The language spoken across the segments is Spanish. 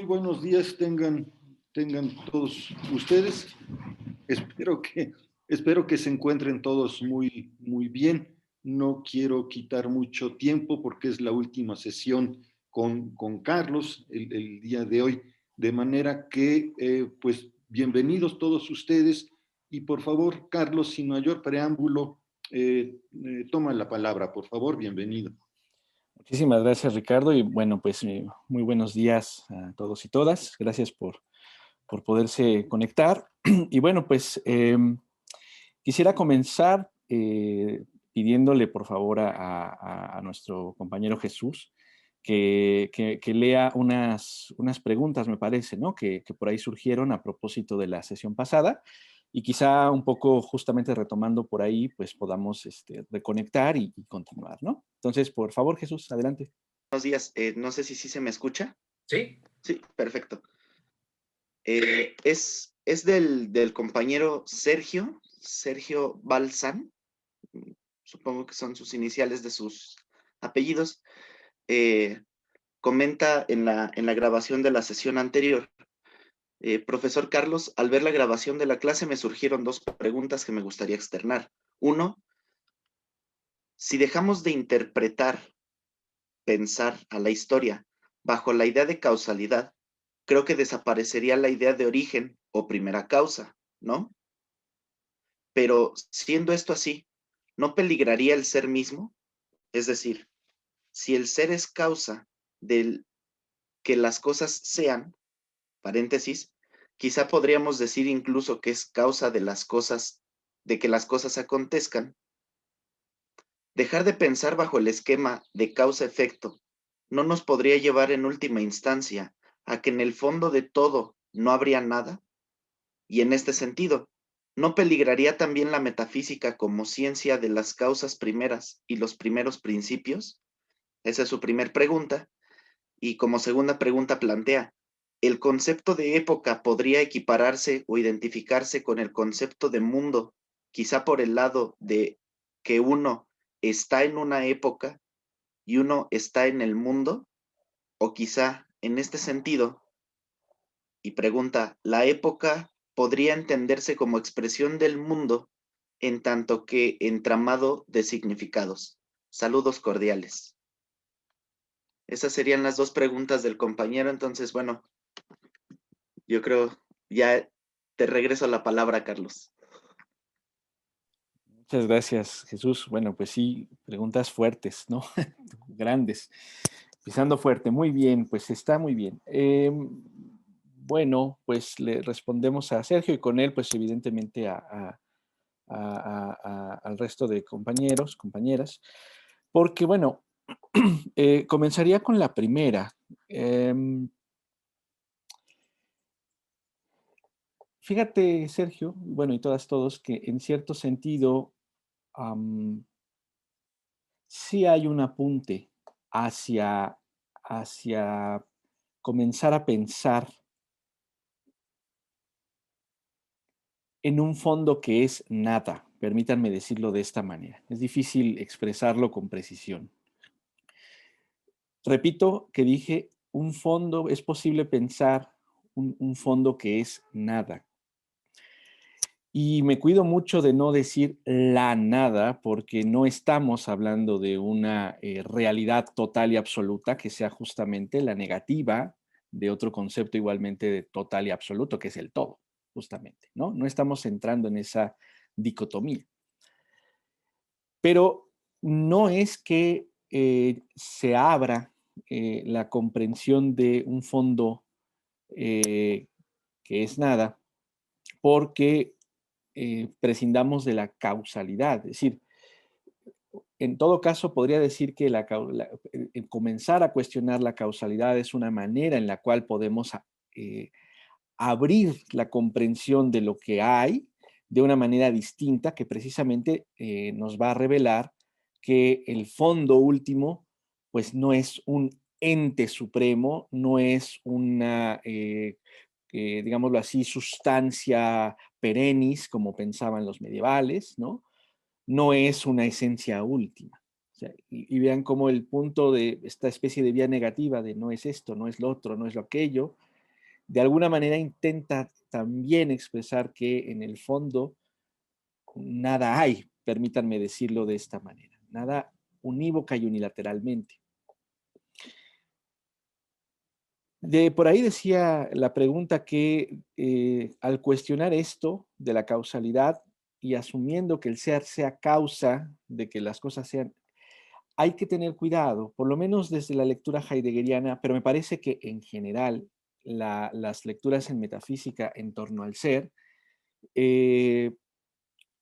buenos días tengan todos ustedes. Espero espero que se encuentren todos muy bien. No quiero quitar mucho tiempo porque es la última sesión con Carlos el día de hoy. De manera que, pues, bienvenidos todos ustedes. Y por favor, Carlos, sin mayor preámbulo, toma la palabra, por favor, bienvenido. Muchísimas gracias, Ricardo, y bueno, pues muy buenos días a todos y todas. Gracias por poderse conectar. Y bueno, pues quisiera comenzar pidiéndole por favor a nuestro compañero Jesús que lea unas preguntas, me parece, ¿no? Que por ahí surgieron a propósito de la sesión pasada. Y quizá un poco justamente retomando por ahí, pues podamos reconectar y continuar, ¿no? Entonces, por favor, Jesús, adelante. Buenos días, no sé si sí se me escucha. Sí. Sí, perfecto. Es del compañero Sergio Balsan, supongo que son sus iniciales de sus apellidos. Comenta en la grabación de la sesión anterior, profesor Carlos, al ver la grabación de la clase me surgieron dos preguntas que me gustaría externar. Uno, si dejamos de pensar a la historia bajo la idea de causalidad, creo que desaparecería la idea de origen o primera causa, ¿no? Pero siendo esto así, ¿no peligraría el ser mismo? Es decir, si el ser es causa del que las cosas sean, paréntesis, quizá podríamos decir incluso que es causa de las cosas, de que las cosas acontezcan. Dejar de pensar bajo el esquema de causa-efecto no nos podría llevar en última instancia a que en el fondo de todo no habría nada. Y en este sentido, ¿no peligraría también la metafísica como ciencia de las causas primeras y los primeros principios? Esa es su primer pregunta. Y como segunda pregunta plantea, ¿el concepto de época podría equipararse o identificarse con el concepto de mundo, quizá por el lado de que uno está en una época y uno está en el mundo? O quizá en este sentido, y pregunta, ¿la época podría entenderse como expresión del mundo en tanto que entramado de significados? Saludos cordiales. Esas serían las dos preguntas del compañero. Entonces, bueno, yo creo ya te regreso la palabra, Carlos. Muchas gracias, Jesús. Bueno, pues sí, preguntas fuertes, ¿no? Grandes. Pisando fuerte. Muy bien, pues está muy bien. Bueno, pues le respondemos a Sergio y con él, pues evidentemente al resto de compañeros, compañeras, porque bueno, comenzaría con la primera. Fíjate, Sergio, bueno, y todos, que en cierto sentido sí hay un apunte hacia, hacia comenzar a pensar en un fondo que es nada. Permítanme decirlo de esta manera. Es difícil expresarlo con precisión. Repito que dije un fondo, es posible pensar un fondo que es nada. Y me cuido mucho de no decir la nada, porque no estamos hablando de una realidad total y absoluta que sea justamente la negativa de otro concepto igualmente de total y absoluto, que es el todo, justamente, ¿no? No estamos entrando en esa dicotomía. Pero no es que se abra la comprensión de un fondo que es nada, porque prescindamos de la causalidad. Es decir, en todo caso, podría decir que comenzar a cuestionar la causalidad es una manera en la cual podemos abrir la comprensión de lo que hay de una manera distinta que precisamente nos va a revelar que el fondo último, pues no es un ente supremo, no es una, digámoslo así, sustancia perennis, como pensaban los medievales, ¿no? No es una esencia última. O sea, y vean cómo el punto de esta especie de vía negativa de no es esto, no es lo otro, no es lo aquello, de alguna manera intenta también expresar que en el fondo nada hay, permítanme decirlo de esta manera, nada unívoca y unilateralmente. Por ahí decía la pregunta que al cuestionar esto de la causalidad y asumiendo que el ser sea causa de que las cosas sean, hay que tener cuidado, por lo menos desde la lectura heideggeriana, pero me parece que en general las lecturas en metafísica en torno al ser eh,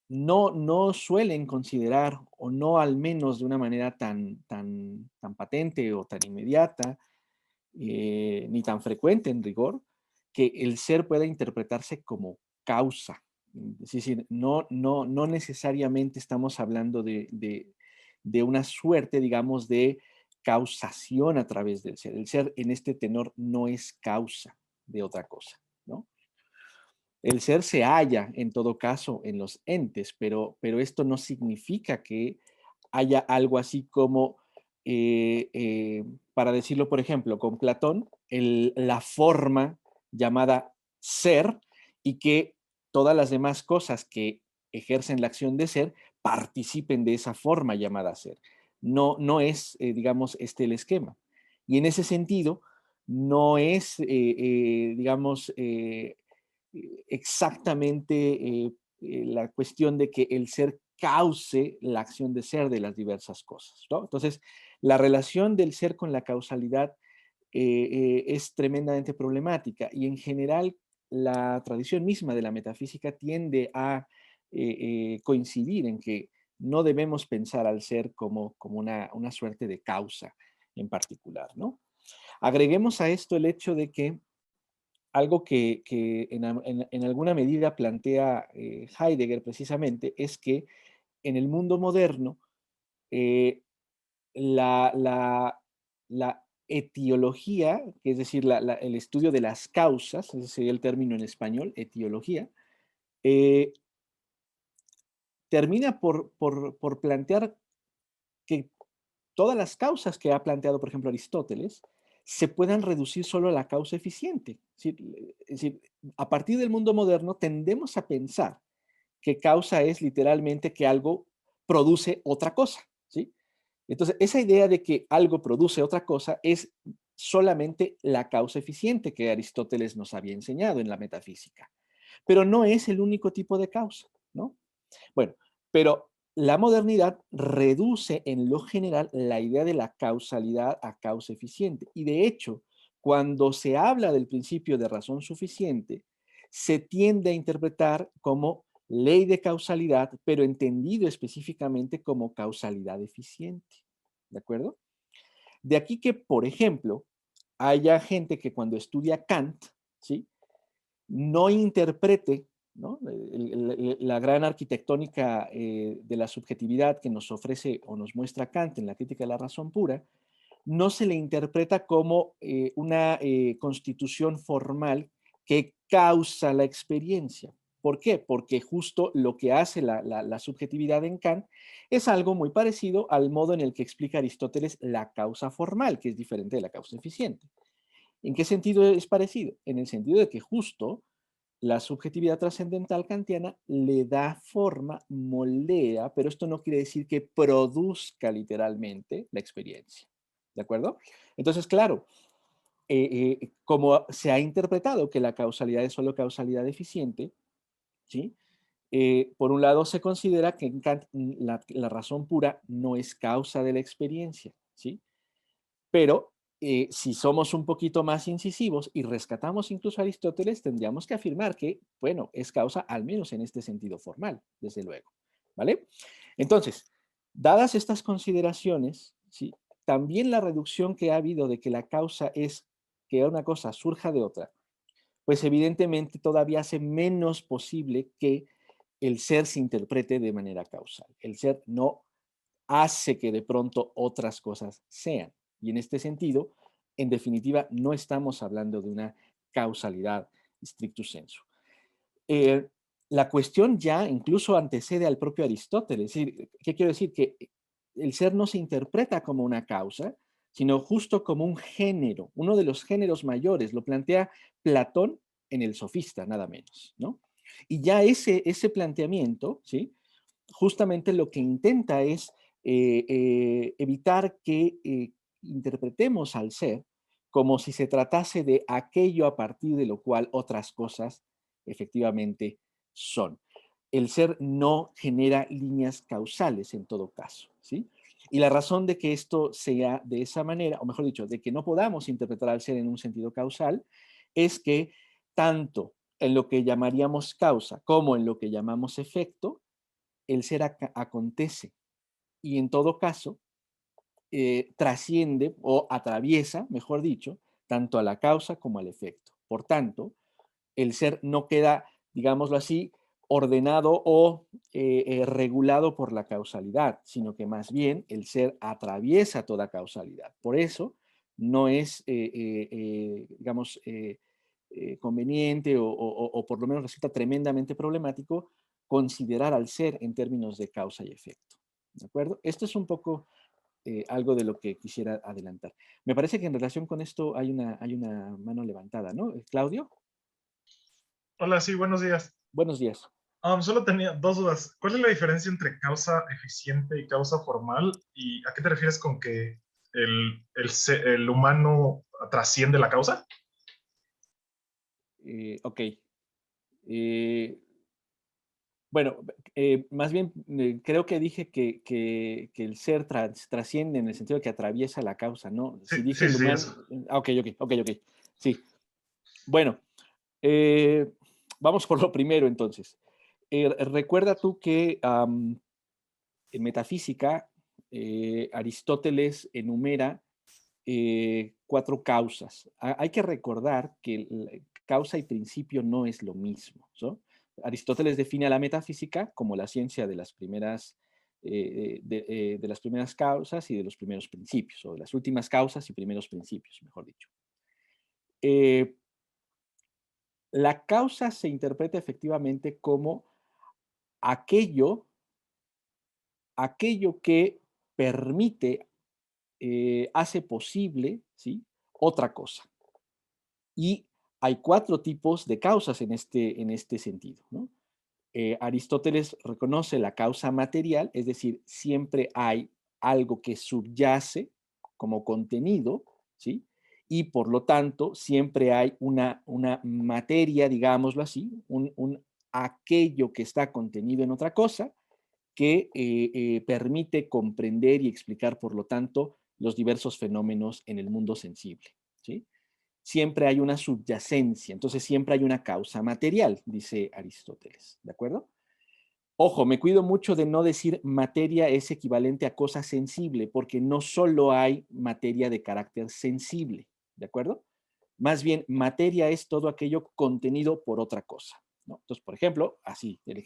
no suelen considerar, o no al menos de una manera tan patente o tan inmediata, ni tan frecuente en rigor, que el ser pueda interpretarse como causa. Es decir, no necesariamente estamos hablando de una suerte, digamos, de causación a través del ser. El ser en este tenor no es causa de otra cosa, ¿no? El ser se halla, en todo caso, en los entes, pero esto no significa que haya algo así como, para decirlo, por ejemplo, con Platón, la forma llamada ser y que todas las demás cosas que ejercen la acción de ser participen de esa forma llamada ser. No es, digamos, este el esquema. Y en ese sentido, no es, digamos, exactamente la cuestión de que el ser cause la acción de ser de las diversas cosas, ¿no? Entonces, la relación del ser con la causalidad es tremendamente problemática y en general la tradición misma de la metafísica tiende a coincidir en que no debemos pensar al ser como una suerte de causa en particular, ¿no? Agreguemos a esto el hecho de que algo que en alguna medida plantea Heidegger precisamente es que en el mundo moderno eh, la, la- la etiología, que es decir, el estudio de las causas, ese sería el término en español, etiología, eh, termina por plantear que todas las causas que ha planteado, por ejemplo, Aristóteles, se puedan reducir solo a la causa eficiente. Es decir, a partir del mundo moderno tendemos a pensar que causa es literalmente que algo produce otra cosa, ¿sí? Entonces, esa idea de que algo produce otra cosa es solamente la causa eficiente que Aristóteles nos había enseñado en la metafísica. Pero no es el único tipo de causa, ¿no? Bueno, pero la modernidad reduce en lo general la idea de la causalidad a causa eficiente. Y de hecho, cuando se habla del principio de razón suficiente, se tiende a interpretar como ley de causalidad, pero entendido específicamente como causalidad eficiente. ¿De acuerdo? De aquí que, por ejemplo, haya gente que cuando estudia Kant, ¿sí? No interprete, ¿no? La gran arquitectónica de la subjetividad que nos ofrece o nos muestra Kant en la crítica de la razón pura, no se le interpreta como una constitución formal que causa la experiencia. ¿Por qué? Porque justo lo que hace la subjetividad en Kant es algo muy parecido al modo en el que explica Aristóteles la causa formal, que es diferente de la causa eficiente. ¿En qué sentido es parecido? En el sentido de que justo la subjetividad trascendental kantiana le da forma, moldea, pero esto no quiere decir que produzca literalmente la experiencia. ¿De acuerdo? Entonces, claro, como se ha interpretado que la causalidad es solo causalidad eficiente, ¿sí? Por un lado se considera que en Kant la razón pura no es causa de la experiencia, ¿sí? Pero si somos un poquito más incisivos y rescatamos incluso a Aristóteles, tendríamos que afirmar que, bueno, es causa al menos en este sentido formal, desde luego. ¿Vale? Entonces, dadas estas consideraciones, ¿sí? También la reducción que ha habido de que la causa es que una cosa surja de otra, pues evidentemente todavía hace menos posible que el ser se interprete de manera causal. El ser no hace que de pronto otras cosas sean. Y en este sentido, en definitiva, no estamos hablando de una causalidad stricto sensu. Eh, la cuestión ya incluso antecede al propio Aristóteles. Es decir, ¿qué quiero decir? Que el ser no se interpreta como una causa, sino justo como un género, uno de los géneros mayores, lo plantea Platón en el Sofista, nada menos, ¿no? Y ya ese planteamiento, ¿sí? Justamente lo que intenta es evitar que interpretemos al ser como si se tratase de aquello a partir de lo cual otras cosas efectivamente son. El ser no genera líneas causales en todo caso, ¿sí? Y la razón de que esto sea de esa manera, o mejor dicho, de que no podamos interpretar al ser en un sentido causal, es que tanto en lo que llamaríamos causa como en lo que llamamos efecto, el ser acontece y en todo caso trasciende o atraviesa, mejor dicho, tanto a la causa como al efecto. Por tanto, el ser no queda, digámoslo así, ordenado o regulado por la causalidad, sino que más bien el ser atraviesa toda causalidad. Por eso no es, digamos, conveniente o por lo menos resulta tremendamente problemático considerar al ser en términos de causa y efecto. ¿De acuerdo? Esto es un poco algo de lo que quisiera adelantar. Me parece que en relación con esto hay una mano levantada, ¿no? Claudio, Hola, sí, buenos días. buenos días. Solo tenía dos dudas. ¿Cuál es la diferencia entre causa eficiente y causa formal? ¿Y a qué te refieres con que el humano trasciende la causa? Ok. Eh, bueno, más bien creo que dije que el ser trasciende en el sentido de que atraviesa la causa, ¿no? Sí, Si dije sí, el sí, humano... eso. Ok, ok. Sí. Bueno, eh, vamos por lo primero entonces. Recuerda tú que en metafísica Aristóteles enumera 4 causas. Hay que recordar que causa y principio no es lo mismo, ¿no? Aristóteles define a la metafísica como la ciencia de las primeras, de las primeras causas y de los primeros principios, o de las últimas causas y primeros principios, mejor dicho. Eh, la causa se interpreta efectivamente como aquello, aquello que permite, hace posible, ¿sí?, otra cosa. Y hay 4 tipos de causas en este sentido, ¿no? Aristóteles reconoce la causa material, es decir, siempre hay algo que subyace como contenido, ¿sí? Y por lo tanto, siempre hay una materia, digámoslo así, aquello que está contenido en otra cosa que permite comprender y explicar, por lo tanto, los diversos fenómenos en el mundo sensible, ¿sí? Siempre hay una subyacencia, entonces siempre hay una causa material, dice Aristóteles, ¿de acuerdo? Ojo, me cuido mucho de no decir materia es equivalente a cosa sensible, porque no solo hay materia de carácter sensible, ¿de acuerdo? Más bien, materia es todo aquello contenido por otra cosa, ¿no? Entonces, por ejemplo, así, el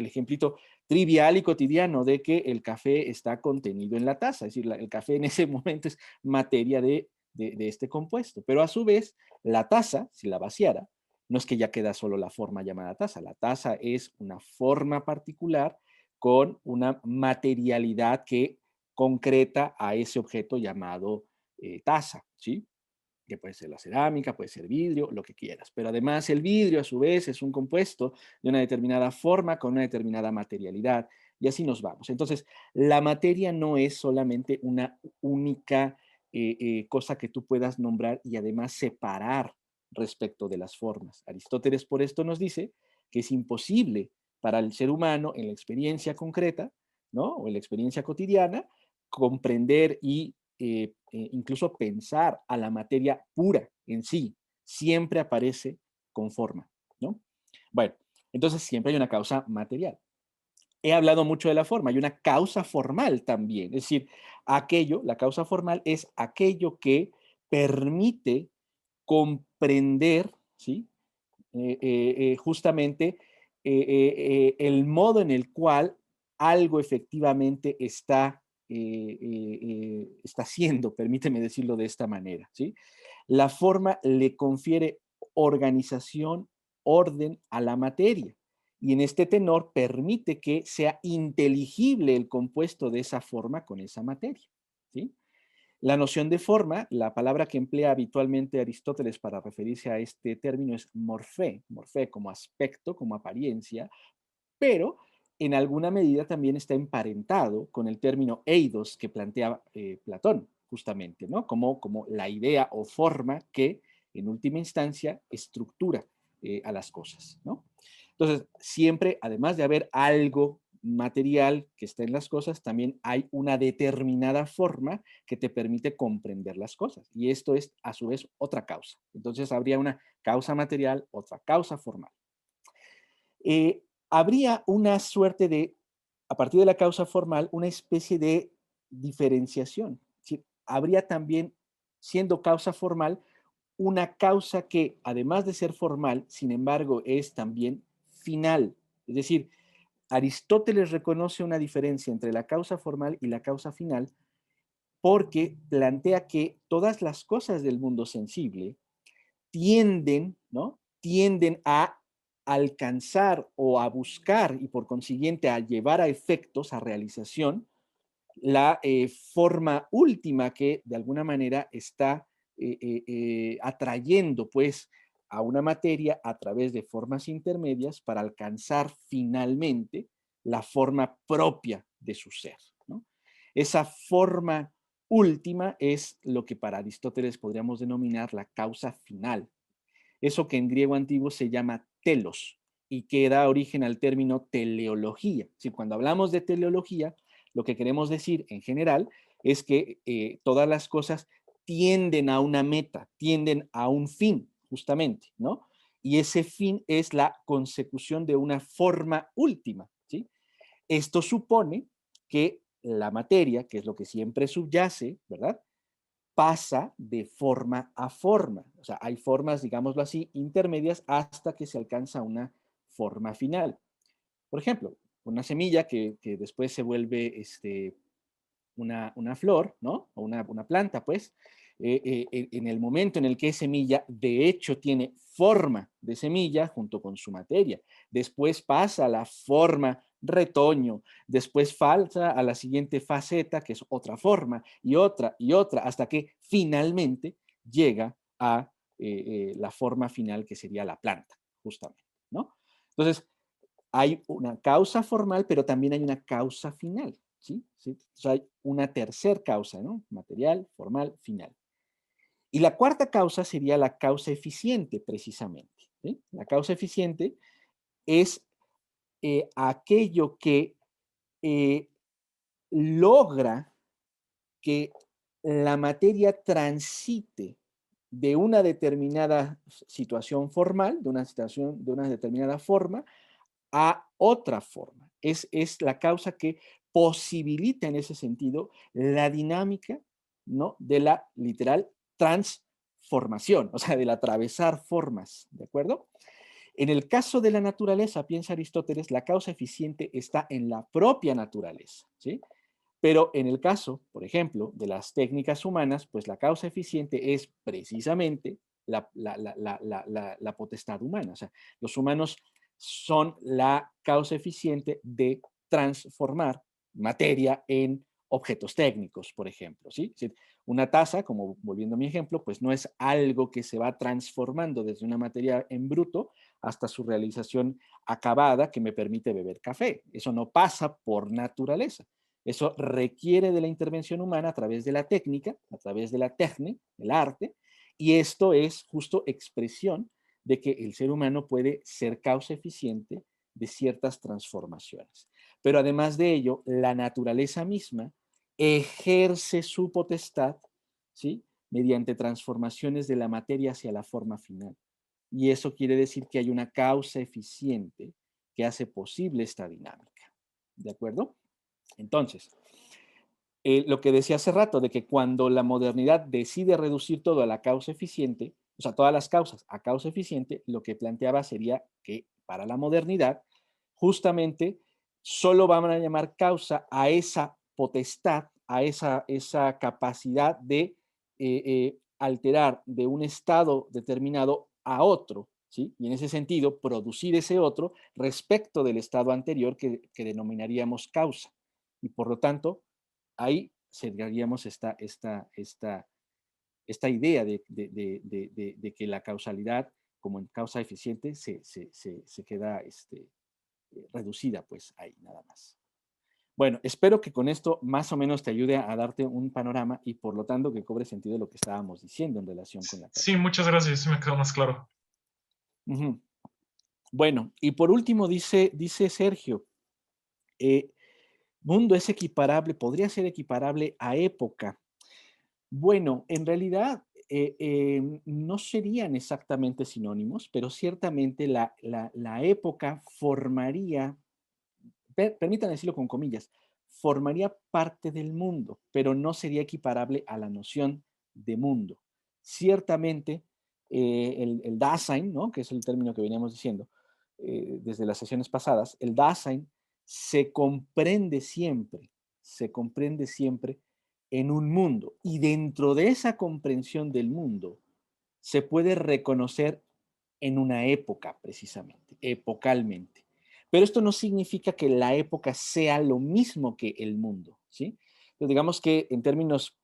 ejemplito trivial y cotidiano de que el café está contenido en la taza, es decir, el café en ese momento es materia de este compuesto, pero a su vez, la taza, si la vaciara, no es que ya queda solo la forma llamada taza, la taza es una forma particular con una materialidad que concreta a ese objeto llamado taza, ¿sí? Que puede ser la cerámica, puede ser vidrio, lo que quieras. Pero además el vidrio a su vez es un compuesto de una determinada forma con una determinada materialidad y así nos vamos. Entonces, la materia no es solamente una única cosa que tú puedas nombrar y además separar respecto de las formas. Aristóteles por esto nos dice que es imposible para el ser humano en la experiencia concreta, ¿no? O en la experiencia cotidiana, comprender y incluso pensar a la materia pura en sí, siempre aparece con forma, ¿no? Bueno, entonces siempre hay una causa material. He hablado mucho de la forma, hay una causa formal también, es decir, la causa formal es aquello que permite comprender, ¿sí? Justamente el modo en el cual algo efectivamente está haciendo, permíteme decirlo de esta manera, ¿sí? La forma le confiere organización, orden a la materia y en este tenor permite que sea inteligible el compuesto de esa forma con esa materia, ¿sí? La noción de forma, la palabra que emplea habitualmente Aristóteles para referirse a este término es morfé, morfé como aspecto, como apariencia, pero en alguna medida también está emparentado con el término eidos que plantea Platón, justamente, ¿no? Como la idea o forma que, en última instancia, estructura a las cosas, ¿no? Entonces, siempre, además de haber algo material que está en las cosas, también hay una determinada forma que te permite comprender las cosas. Y esto es, a su vez, otra causa. Entonces, habría una causa material, otra causa formal. Habría una suerte de, a partir de la causa formal, una especie de diferenciación. ¿Sí? Habría también, siendo causa formal, una causa que, además de ser formal, sin embargo, es también final. Es decir, Aristóteles reconoce una diferencia entre la causa formal y la causa final porque plantea que todas las cosas del mundo sensible tienden, ¿no? Tienden a alcanzar o a buscar y por consiguiente a llevar a efectos, a realización, la forma última que de alguna manera está atrayendo pues a una materia a través de formas intermedias para alcanzar finalmente la forma propia de su ser, ¿no? Esa forma última es lo que para Aristóteles podríamos denominar la causa final. Eso que en griego antiguo se llama telos y que da origen al término teleología. Si cuando hablamos de teleología, lo que queremos decir en general es que todas las cosas tienden a una meta, tienden a un fin, justamente, ¿no? Y ese fin es la consecución de una forma última, ¿sí? Esto supone que la materia, que es lo que siempre subyace, ¿verdad? Pasa de forma a forma. O sea, hay formas, digámoslo así, intermedias hasta que se alcanza una forma final. Por ejemplo, una semilla que después se vuelve una flor, ¿no? O una planta, pues, en el momento en el que es semilla, de hecho tiene forma de semilla junto con su materia. Después pasa a la forma retoño, después falta a la siguiente faceta, que es otra forma, y otra, hasta que finalmente llega a la forma final, que sería la planta, justamente, ¿no? Entonces, hay una causa formal, pero también hay una causa final, ¿sí? ¿Sí? Entonces hay una tercer causa, ¿no? Material, formal, final. Y la cuarta causa sería la causa eficiente, precisamente, ¿sí? La causa eficiente es aquello que eh, logra que la materia transite de una determinada situación formal, de una situación, de una determinada forma, a otra forma. Es la causa que posibilita en ese sentido la dinámica, ¿no? De la literal transformación, o sea, del atravesar formas, ¿de acuerdo? En el caso de la naturaleza, piensa Aristóteles, la causa eficiente está en la propia naturaleza, ¿sí? Pero en el caso, por ejemplo, de las técnicas humanas, pues la causa eficiente es precisamente la potestad humana. O sea, los humanos son la causa eficiente de transformar materia en objetos técnicos, por ejemplo, ¿sí? Es decir, una taza, como volviendo a mi ejemplo, pues no es algo que se va transformando desde una materia en bruto hasta su realización acabada que me permite beber café. Eso no pasa por naturaleza. Eso requiere de la intervención humana a través de la técnica, a través de la técnica, el arte, y esto es justo expresión de que el ser humano puede ser causa eficiente de ciertas transformaciones. Pero además de ello, la naturaleza misma ejerce su potestad, ¿sí? Mediante transformaciones de la materia hacia la forma final. Y eso quiere decir que hay una causa eficiente que hace posible esta dinámica. ¿De acuerdo? Entonces, lo que decía hace rato, de que cuando la modernidad decide reducir todo a la causa eficiente, o sea, todas las causas a causa eficiente, lo que planteaba sería que para la modernidad, justamente, solo van a llamar causa a esa potestad, a esa capacidad de alterar de un estado determinado a otro, ¿sí? Y en ese sentido, producir ese otro respecto del estado anterior que denominaríamos causa. Y por lo tanto, ahí seguiríamos esta idea de que la causalidad, como en causa eficiente, se queda reducida pues ahí nada más. Bueno, espero que con esto más o menos te ayude a darte un panorama y por lo tanto que cobre sentido lo que estábamos diciendo en relación con la Sí, causalidad. muchas gracias, sí me quedó más claro. Ujú. Bueno, y por último dice Sergio, mundo es equiparable, podría ser equiparable a época. Bueno, en realidad no serían exactamente sinónimos, pero ciertamente la época formaría, permítanme decirlo con comillas, formaría parte del mundo, pero no sería equiparable a la noción de mundo. Ciertamente, el Dasein, ¿no? Que es el término que veníamos diciendo desde las sesiones pasadas, el Dasein se comprende siempre en un mundo. Y dentro de esa comprensión del mundo, se puede reconocer en una época, precisamente, epocalmente. Pero esto no significa que la época sea lo mismo que el mundo, ¿sí? Entonces, digamos que en términos,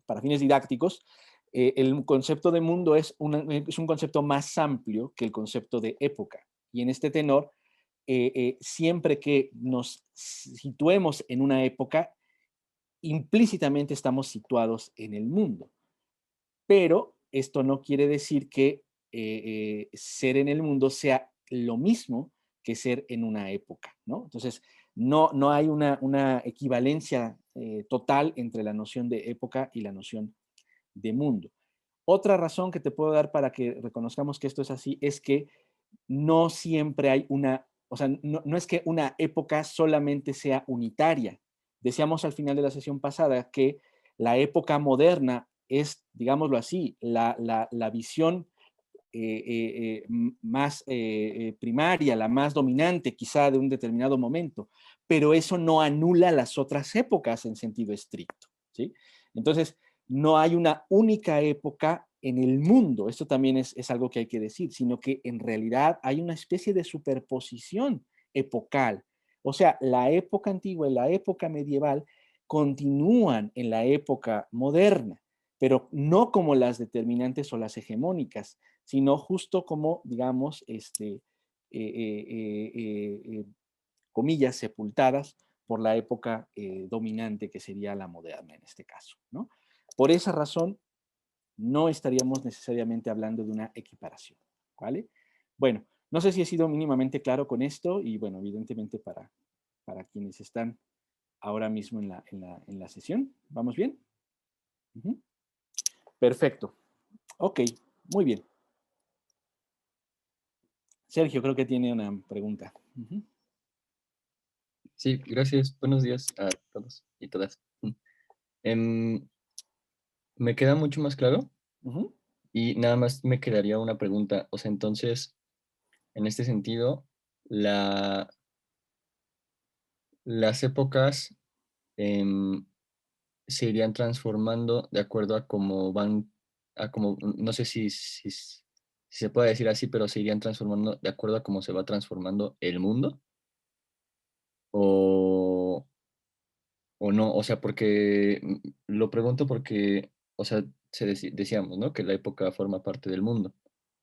para fines didácticos, el concepto de mundo es un concepto más amplio que el concepto de época. Y en este tenor, siempre que nos situemos en una época, implícitamente estamos situados en el mundo. Pero esto no quiere decir que ser en el mundo sea lo mismo que ser en una época, ¿no? Entonces, no hay una equivalencia total entre la noción de época y la noción de mundo. Otra razón que te puedo dar para que reconozcamos que esto es así es que no siempre hay o sea, no es que una época solamente sea unitaria. Decíamos al final de la sesión pasada que la época moderna es, digámoslo así, la visión más primaria, la más dominante quizá de un determinado momento, pero eso no anula las otras épocas en sentido estricto, ¿sí? Entonces, no hay una única época en el mundo, esto también es algo que hay que decir, sino que en realidad hay una especie de superposición epocal. O sea, la época antigua y la época medieval continúan en la época moderna, pero no como las determinantes o las hegemónicas, sino justo como, digamos, comillas, sepultadas por la época dominante que sería la moderna en este caso, ¿no? Por esa razón, no estaríamos necesariamente hablando de una equiparación, ¿vale? Bueno, no sé si he sido mínimamente claro con esto y, bueno, evidentemente para quienes están ahora mismo en la sesión. ¿Vamos bien? Uh-huh. Perfecto. Ok, muy bien. Sergio creo que tiene una pregunta. Uh-huh. Sí, gracias. Buenos días a todos y todas. Me queda mucho más claro Uh-huh. y nada más me quedaría una pregunta. O sea, entonces, en este sentido, las épocas se irían transformando de acuerdo a cómo van, a cómo, no sé si se puede decir así, pero se irían transformando de acuerdo a cómo se va transformando el mundo. O, o no, o sea, porque lo pregunto porque, o sea, decíamos, ¿no? Que la época forma parte del mundo.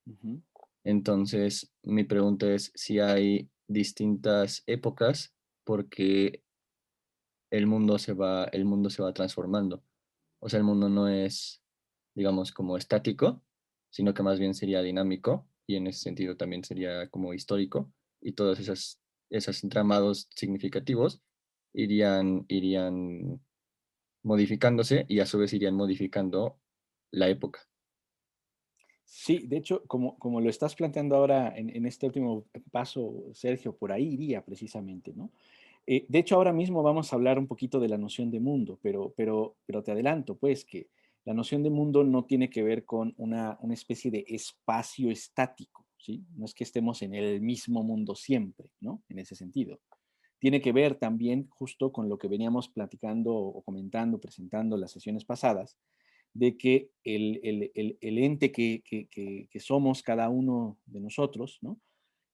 Uh-huh. Entonces, mi pregunta es si hay distintas épocas porque el mundo se va transformando. O sea, el mundo no es, digamos, como estático, sino que más bien sería dinámico y en ese sentido también sería como histórico y todos esos entramados significativos irían modificándose y a su vez irían modificando la época. Sí, de hecho, como lo estás planteando ahora en este último paso, Sergio, por ahí iría precisamente, ¿no? De hecho, ahora mismo vamos a hablar un poquito de la noción de mundo, pero te adelanto, pues, que la noción de mundo no tiene que ver con una especie de espacio estático, ¿sí? No es que estemos en el mismo mundo siempre, ¿no? En ese sentido. Tiene que ver también justo con lo que veníamos platicando o comentando, presentando las sesiones pasadas, de que el ente que somos cada uno de nosotros, ¿no?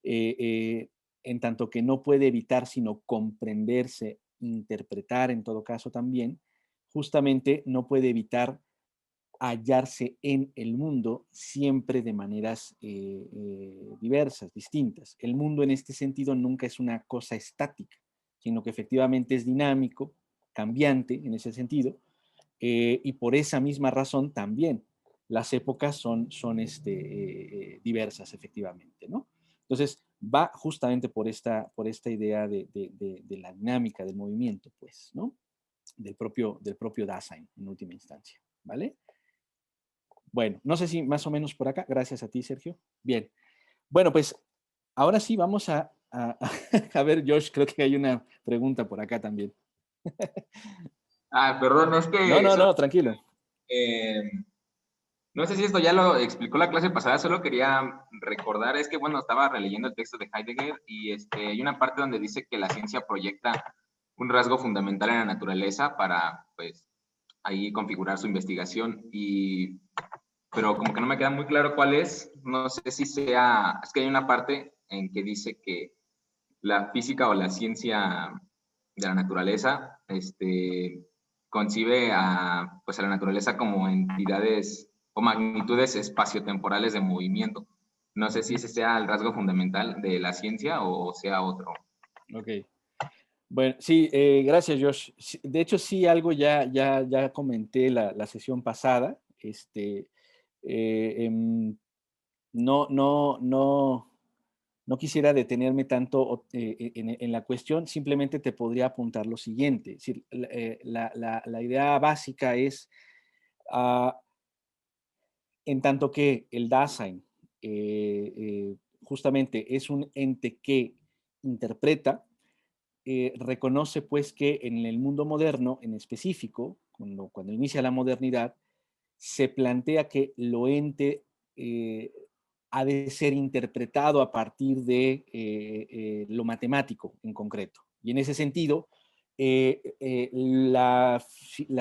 En tanto que no puede evitar sino comprenderse interpretar en todo caso también, justamente no puede evitar hallarse en el mundo siempre de maneras diversas, distintas. El mundo en este sentido nunca es una cosa estática, sino que efectivamente es dinámico, cambiante en ese sentido, y por esa misma razón también las épocas son diversas efectivamente, ¿no? Entonces va justamente por esta idea de la dinámica del movimiento, pues, ¿no? Del propio Dasein en última instancia, ¿vale? Bueno, no sé si más o menos por acá. Gracias a ti, Sergio. Bien. Bueno, pues ahora sí vamos a ver, Josh, creo que hay una pregunta por acá también. Perdón, es que... No, tranquilo. No sé si esto ya lo explicó la clase pasada, solo quería recordar, es que, bueno, estaba releyendo el texto de Heidegger y hay una parte donde dice que la ciencia proyecta un rasgo fundamental en la naturaleza para, pues, ahí configurar su investigación, pero como que no me queda muy claro cuál es, no sé si sea, es que hay una parte en que dice que la física o la ciencia de la naturaleza, concibe pues a la naturaleza como entidades o magnitudes espaciotemporales de movimiento. No sé si ese sea el rasgo fundamental de la ciencia o sea otro. Ok. Bueno, sí, gracias, Josh. De hecho, sí, algo ya comenté la sesión pasada. No quisiera detenerme tanto en la cuestión, simplemente te podría apuntar lo siguiente. Es decir, la idea básica es, en tanto que el Dasein justamente es un ente que interpreta, reconoce pues que en el mundo moderno en específico, cuando inicia la modernidad, se plantea que lo ente ha de ser interpretado a partir de lo matemático en concreto. Y en ese sentido, las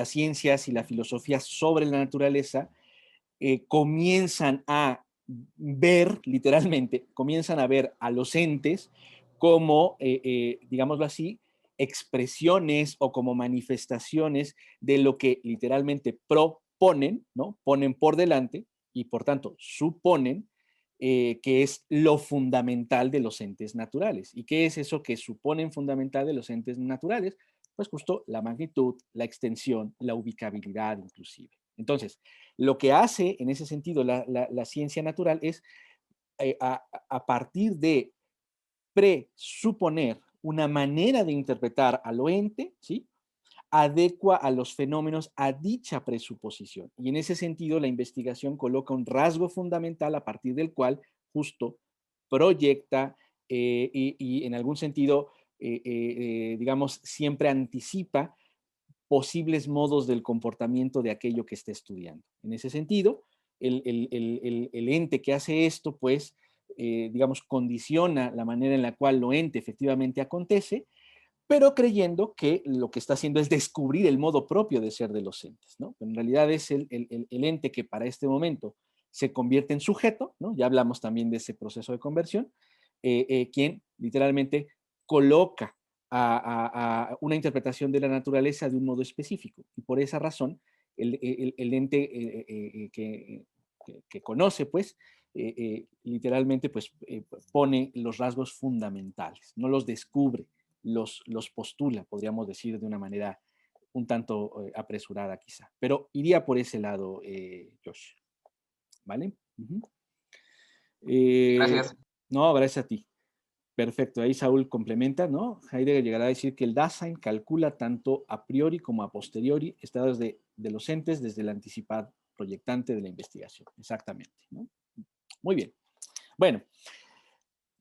ciencias y la filosofía sobre la naturaleza comienzan a ver, literalmente, comienzan a ver a los entes como, digámoslo así, expresiones o como manifestaciones de lo que literalmente proponen, ¿no? Ponen por delante y por tanto suponen que es lo fundamental de los entes naturales. ¿Y qué es eso que suponen fundamental de los entes naturales? Pues justo la magnitud, la extensión, la ubicabilidad inclusive. Entonces, lo que hace en ese sentido la ciencia natural es, a partir de presuponer una manera de interpretar a lo ente, ¿sí?, adecua a los fenómenos a dicha presuposición. Y en ese sentido, la investigación coloca un rasgo fundamental a partir del cual justo proyecta y en algún sentido, digamos, siempre anticipa posibles modos del comportamiento de aquello que está estudiando. En ese sentido, el ente que hace esto, pues, digamos, condiciona la manera en la cual lo ente efectivamente acontece, pero creyendo que lo que está haciendo es descubrir el modo propio de ser de los entes, ¿no? En realidad es el ente que para este momento se convierte en sujeto, ¿no? Ya hablamos también de ese proceso de conversión, quien literalmente coloca a una interpretación de la naturaleza de un modo específico. Y por esa razón, el ente que conoce, pues, literalmente pues, pone los rasgos fundamentales, no los descubre, los postula, podríamos decir de una manera un tanto apresurada quizá. Pero iría por ese lado, Josh. ¿Vale? Gracias. No, gracias a ti. Perfecto, ahí Saúl complementa, ¿no? Heidegger llegará a decir que el Dasein calcula tanto a priori como a posteriori estados de los entes desde el anticipado proyectante de la investigación. Exactamente, ¿no? Muy bien. Bueno,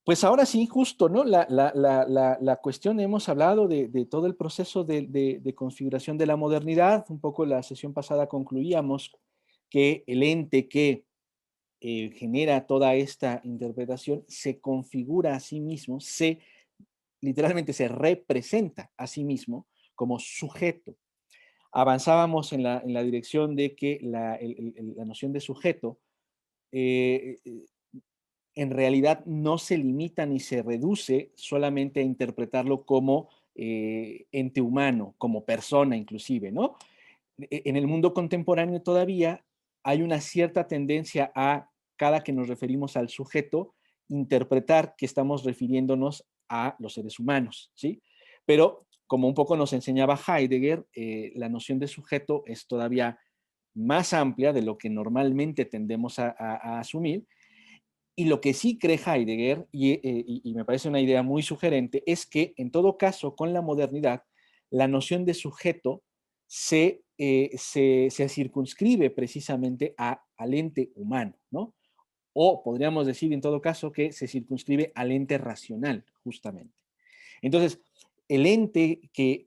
pues ahora sí, justo, ¿no? La cuestión, hemos hablado de todo el proceso de configuración de la modernidad. Un poco la sesión pasada concluíamos que el ente que genera toda esta interpretación se configura a sí mismo, literalmente se representa a sí mismo como sujeto. Avanzábamos en la dirección de que la noción de sujeto en realidad no se limita ni se reduce solamente a interpretarlo como ente humano, como persona inclusive, ¿no? En el mundo contemporáneo todavía hay una cierta tendencia a, cada que nos referimos al sujeto, interpretar que estamos refiriéndonos a los seres humanos, ¿sí? Pero, como un poco nos enseñaba Heidegger, la noción de sujeto es todavía más amplia de lo que normalmente tendemos a asumir. Y lo que sí cree Heidegger, y me parece una idea muy sugerente, es que en todo caso, con la modernidad, la noción de sujeto se circunscribe precisamente al ente humano, ¿no? O podríamos decir en todo caso que se circunscribe al ente racional, justamente. Entonces, el ente que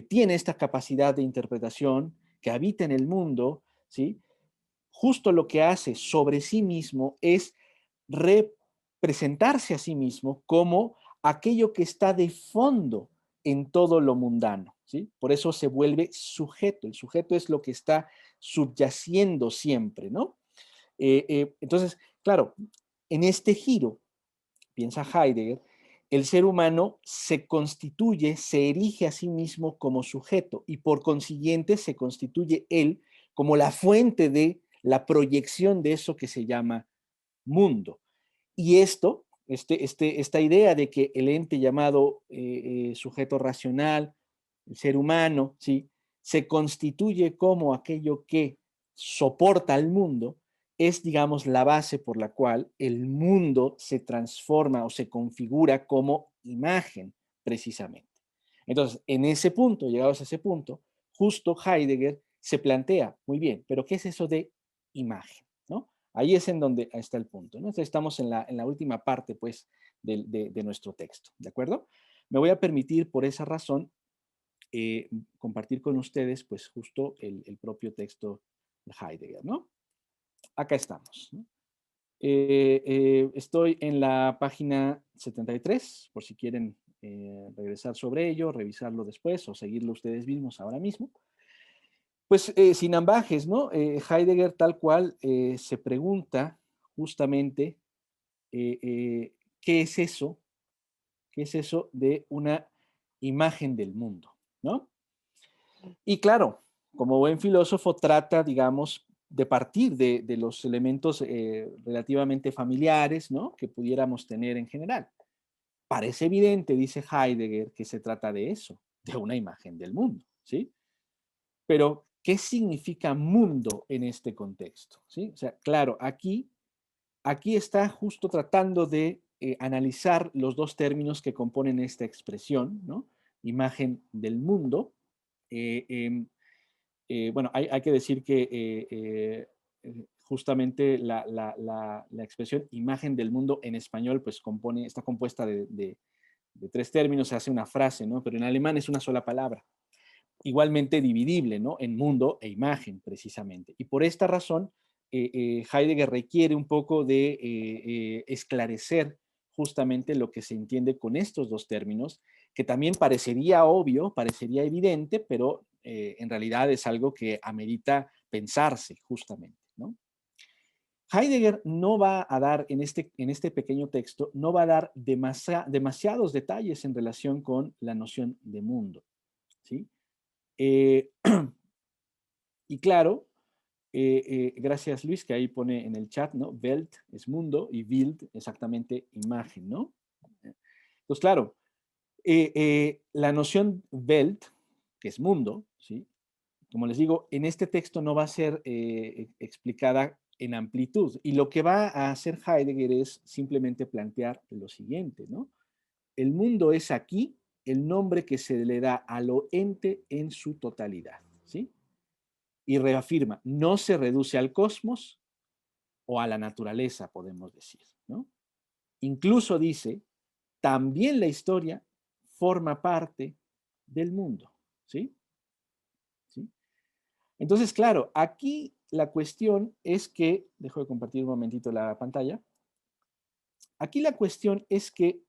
tiene esta capacidad de interpretación, que habita en el mundo, ¿sí? Justo lo que hace sobre sí mismo es representarse a sí mismo como aquello que está de fondo en todo lo mundano, ¿sí? Por eso se vuelve sujeto. El sujeto es lo que está subyaciendo siempre, ¿no? Entonces, claro, en este giro, piensa Heidegger, el ser humano se constituye, se erige a sí mismo como sujeto y por consiguiente se constituye él como la fuente de la proyección de eso que se llama mundo. Y esta idea de que el ente llamado sujeto racional, el ser humano, ¿sí? Se constituye como aquello que soporta al mundo, es, digamos, la base por la cual el mundo se transforma o se configura como imagen, precisamente. Entonces, en ese punto, llegados a ese punto, justo Heidegger se plantea, muy bien, pero ¿qué es eso de imagen? ¿No? Ahí es en donde está el punto, ¿no? Entonces, estamos en la última parte, pues, de nuestro texto, ¿de acuerdo? Me voy a permitir, por esa razón, compartir con ustedes, pues, justo el propio texto de Heidegger, ¿no? Acá estamos, ¿no? Estoy en la página 73, por si quieren regresar sobre ello, revisarlo después o seguirlo ustedes mismos ahora mismo. Pues sin ambajes, ¿no? Heidegger tal cual se pregunta justamente ¿qué es eso? ¿Qué es eso de una imagen del mundo? ¿No? Y claro, como buen filósofo trata, digamos, de partir de los elementos relativamente familiares, ¿no? Que pudiéramos tener en general. Parece evidente, dice Heidegger, que se trata de eso, de una imagen del mundo, ¿sí? Pero, ¿qué significa mundo en este contexto? ¿Sí? O sea, claro, aquí está justo tratando de analizar los dos términos que componen esta expresión, ¿no? Imagen del mundo. Bueno, hay que decir que justamente la expresión imagen del mundo en español pues está compuesta de tres términos, se hace una frase, ¿no? Pero en alemán es una sola palabra, igualmente dividible, ¿no? En mundo e imagen, precisamente. Y por esta razón, Heidegger requiere un poco de esclarecer justamente lo que se entiende con estos dos términos, que también parecería obvio, parecería evidente, pero en realidad es algo que amerita pensarse justamente, ¿no? Heidegger no va a dar, en este pequeño texto, no va a dar demasiados detalles en relación con la noción de mundo, ¿sí? Y claro, gracias Luis, que ahí pone en el chat, ¿no? Welt es mundo y Bild exactamente imagen, ¿no? Entonces, claro, la noción Welt, que es mundo, ¿sí? Como les digo, en este texto no va a ser explicada en amplitud. Y lo que va a hacer Heidegger es simplemente plantear lo siguiente, ¿no? El mundo es aquí el nombre que se le da a lo ente en su totalidad, ¿sí? Y reafirma, no se reduce al cosmos o a la naturaleza, podemos decir, ¿no? Incluso dice, también la historia forma parte del mundo, ¿sí? ¿Sí? Entonces, claro, aquí la cuestión es que, dejo de compartir un momentito la pantalla, aquí la cuestión es que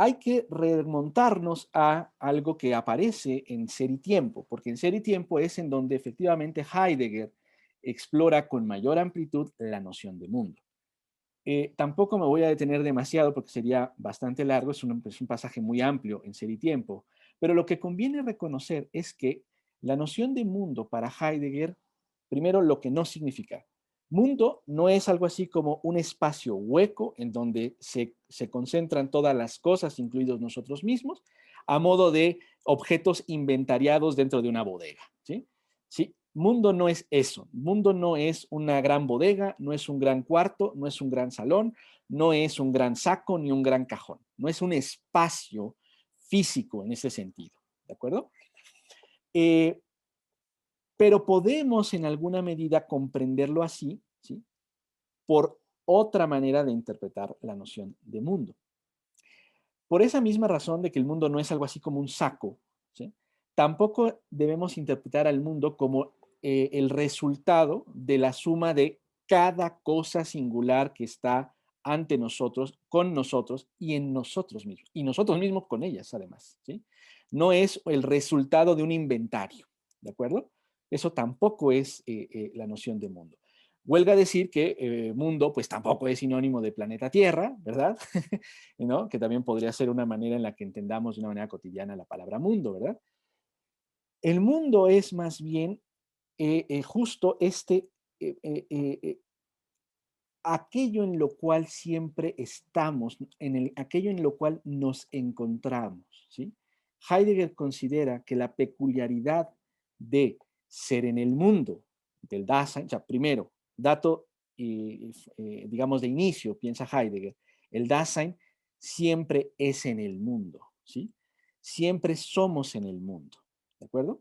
hay que remontarnos a algo que aparece en Ser y Tiempo, porque en Ser y Tiempo es en donde efectivamente Heidegger explora con mayor amplitud la noción de mundo. Tampoco me voy a detener demasiado porque sería bastante largo, es un pasaje muy amplio en Ser y Tiempo, pero lo que conviene reconocer es que la noción de mundo para Heidegger, primero lo que no significa. Mundo no es algo así como un espacio hueco en donde se concentran todas las cosas, incluidos nosotros mismos, a modo de objetos inventariados dentro de una bodega. ¿Sí? ¿Sí? Mundo no es eso. Mundo no es una gran bodega, no es un gran cuarto, no es un gran salón, no es un gran saco ni un gran cajón. No es un espacio físico en ese sentido. ¿De acuerdo? Pero podemos en alguna medida comprenderlo así, ¿sí? Por otra manera de interpretar la noción de mundo. Por esa misma razón de que el mundo no es algo así como un saco, ¿sí? Tampoco debemos interpretar al mundo como el resultado de la suma de cada cosa singular que está ante nosotros, con nosotros y en nosotros mismos. Y nosotros mismos con ellas, además. ¿Sí? No es el resultado de un inventario. ¿De acuerdo? Eso tampoco es la noción de mundo. Huelga decir que mundo, pues tampoco es sinónimo de planeta Tierra, ¿verdad? ¿No? Que también podría ser una manera en la que entendamos de una manera cotidiana la palabra mundo, ¿verdad? El mundo es más bien justo aquello en lo cual siempre estamos, aquello en lo cual nos encontramos, ¿sí? Heidegger considera que la peculiaridad de ser en el mundo, del Dasein, o sea, primero, dato, digamos, de inicio, piensa Heidegger, el Dasein siempre es en el mundo, ¿sí? Siempre somos en el mundo, ¿de acuerdo?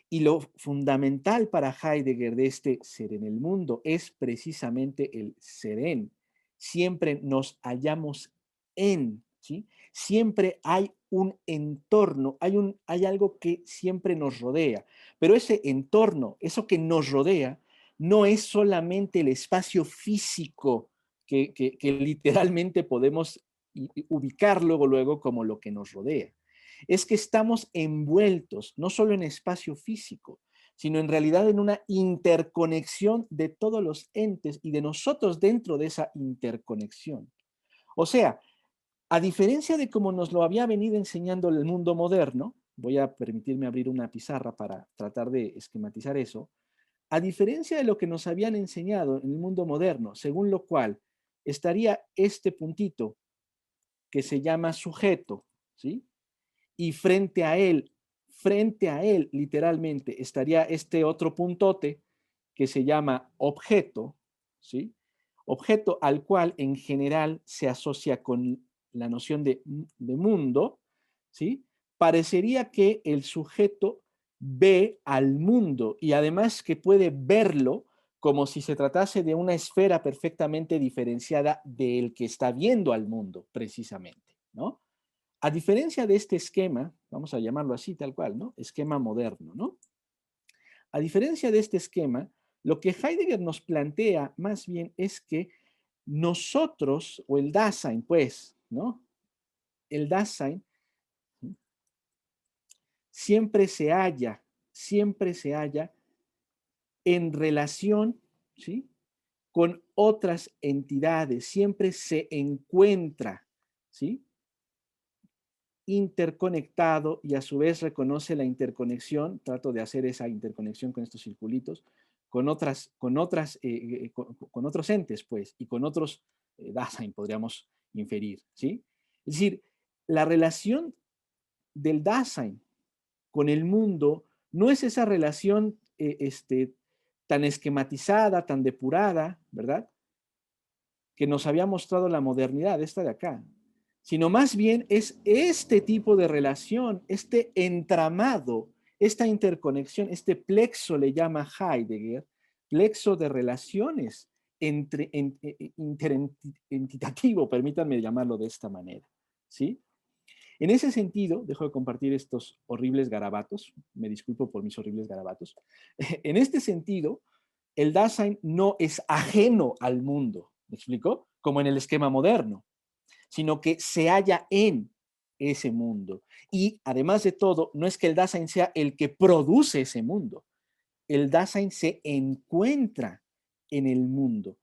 Y lo fundamental para Heidegger de este ser en el mundo es precisamente el ser en. Siempre nos hallamos en, ¿sí? Siempre hay un entorno, hay algo que siempre nos rodea. Pero ese entorno, eso que nos rodea, no es solamente el espacio físico que literalmente podemos ubicar luego como lo que nos rodea. Es que estamos envueltos no solo en espacio físico, sino en realidad en una interconexión de todos los entes y de nosotros dentro de esa interconexión. O sea, a diferencia de como nos lo había venido enseñando el mundo moderno, voy a permitirme abrir una pizarra para tratar de esquematizar eso, a diferencia de lo que nos habían enseñado en el mundo moderno, según lo cual estaría este puntito que se llama sujeto, ¿sí? Y frente a él, literalmente, estaría este otro puntote que se llama objeto, ¿sí? Objeto al cual en general se asocia con la noción de mundo, ¿sí? Parecería que el sujeto ve al mundo y además que puede verlo como si se tratase de una esfera perfectamente diferenciada del que está viendo al mundo, precisamente, ¿no? A diferencia de este esquema, vamos a llamarlo así tal cual, ¿no? Esquema moderno, ¿no? A diferencia de este esquema, lo que Heidegger nos plantea más bien es que nosotros, o el Dasein, pues, ¿no? El Dasein siempre se halla en relación, ¿sí? Con otras entidades, siempre se encuentra, ¿sí? Interconectado y a su vez reconoce la interconexión, trato de hacer esa interconexión con estos circulitos, con otros entes, pues, y con otros Dasein, podríamos inferir, ¿sí? Es decir, la relación del Dasein con el mundo no es esa relación tan esquematizada, tan depurada, ¿verdad? Que nos había mostrado la modernidad, esta de acá, sino más bien es este tipo de relación, este entramado, esta interconexión, este plexo le llama Heidegger, plexo de relaciones interentitativo, permítanme llamarlo de esta manera, ¿sí? En ese sentido, dejo de compartir estos horribles garabatos, me disculpo por mis horribles garabatos, en este sentido, el Dasein no es ajeno al mundo, ¿me explico? Como en el esquema moderno, sino que se halla en ese mundo. Y además de todo, no es que el Dasein sea el que produce ese mundo. El Dasein se encuentra en el mundo.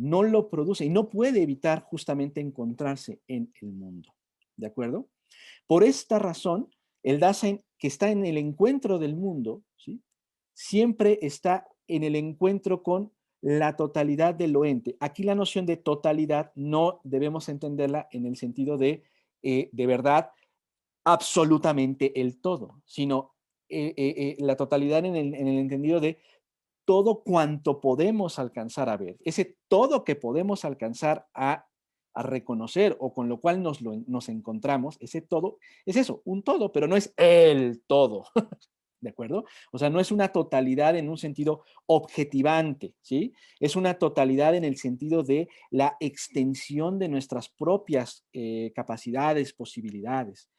no lo produce y no puede evitar justamente encontrarse en el mundo. ¿De acuerdo? Por esta razón, el Dasein que está en el encuentro del mundo, ¿sí?, siempre está en el encuentro con la totalidad de lo ente. Aquí la noción de totalidad no debemos entenderla en el sentido de verdad, absolutamente el todo, sino la totalidad en el entendido de todo cuanto podemos alcanzar a ver. Ese todo que podemos alcanzar a reconocer o con lo cual nos encontramos, ese todo, es eso, un todo, pero no es el todo. ¿De acuerdo? O sea, no es una totalidad en un sentido objetivante, ¿sí? Es una totalidad en el sentido de la extensión de nuestras propias capacidades, posibilidades.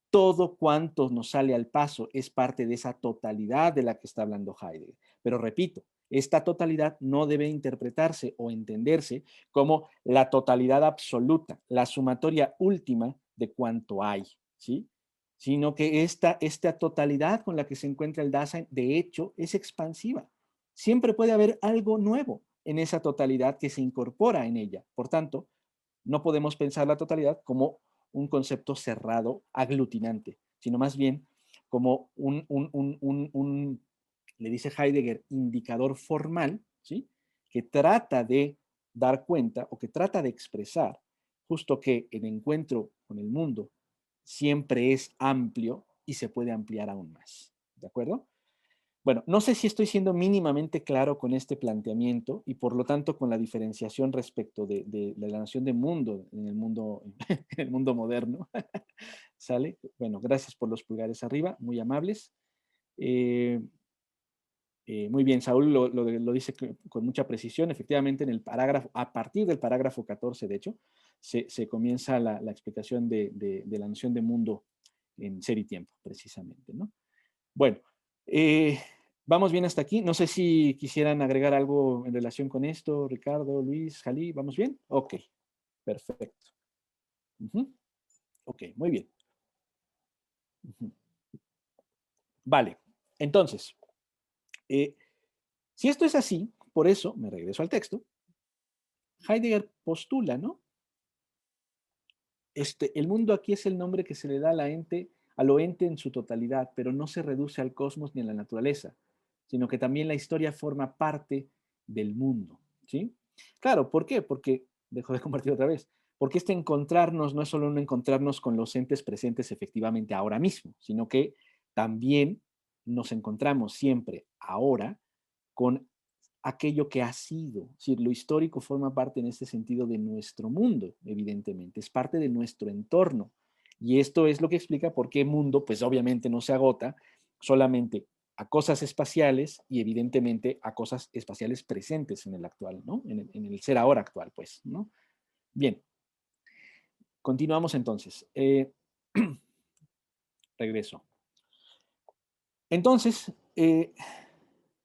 Todo cuanto nos sale al paso es parte de esa totalidad de la que está hablando Heidegger. Pero repito, esta totalidad no debe interpretarse o entenderse como la totalidad absoluta, la sumatoria última de cuanto hay, ¿sí? Sino que esta totalidad con la que se encuentra el Dasein, de hecho, es expansiva. Siempre puede haber algo nuevo en esa totalidad que se incorpora en ella. Por tanto, no podemos pensar la totalidad como un concepto cerrado, aglutinante, sino más bien como le dice Heidegger, indicador formal, ¿sí?, que trata de dar cuenta o que trata de expresar justo que el encuentro con el mundo siempre es amplio y se puede ampliar aún más. ¿De acuerdo? Bueno, no sé si estoy siendo mínimamente claro con este planteamiento y por lo tanto con la diferenciación respecto de la noción de mundo en el mundo, en el mundo moderno. ¿Sale? Bueno, gracias por los pulgares arriba, muy amables. Muy bien, Saúl lo dice con mucha precisión. Efectivamente, en el parágrafo, a partir del parágrafo 14, de hecho, se comienza la explicación de la noción de mundo en Ser y Tiempo, precisamente, ¿no? Bueno, vamos bien hasta aquí. No sé si quisieran agregar algo en relación con esto, Ricardo, Luis, Jalí. ¿Vamos bien? Ok, perfecto. Ok, muy bien. Vale, entonces, si esto es así, por eso, me regreso al texto, Heidegger postula, ¿no? El mundo aquí es el nombre que se le da a lo ente en su totalidad, pero no se reduce al cosmos ni a la naturaleza, sino que también la historia forma parte del mundo, ¿sí? Claro, ¿por qué? Porque, dejo de compartir otra vez, porque este encontrarnos no es solo un encontrarnos con los entes presentes efectivamente ahora mismo, sino que también nos encontramos siempre ahora con aquello que ha sido. Es decir, lo histórico forma parte en este sentido de nuestro mundo, evidentemente, es parte de nuestro entorno. Y esto es lo que explica por qué mundo, pues obviamente no se agota solamente a cosas espaciales y evidentemente a cosas espaciales presentes en el actual, ¿no? En el ser ahora actual, pues, ¿no? Bien. Continuamos entonces. Regreso. Entonces,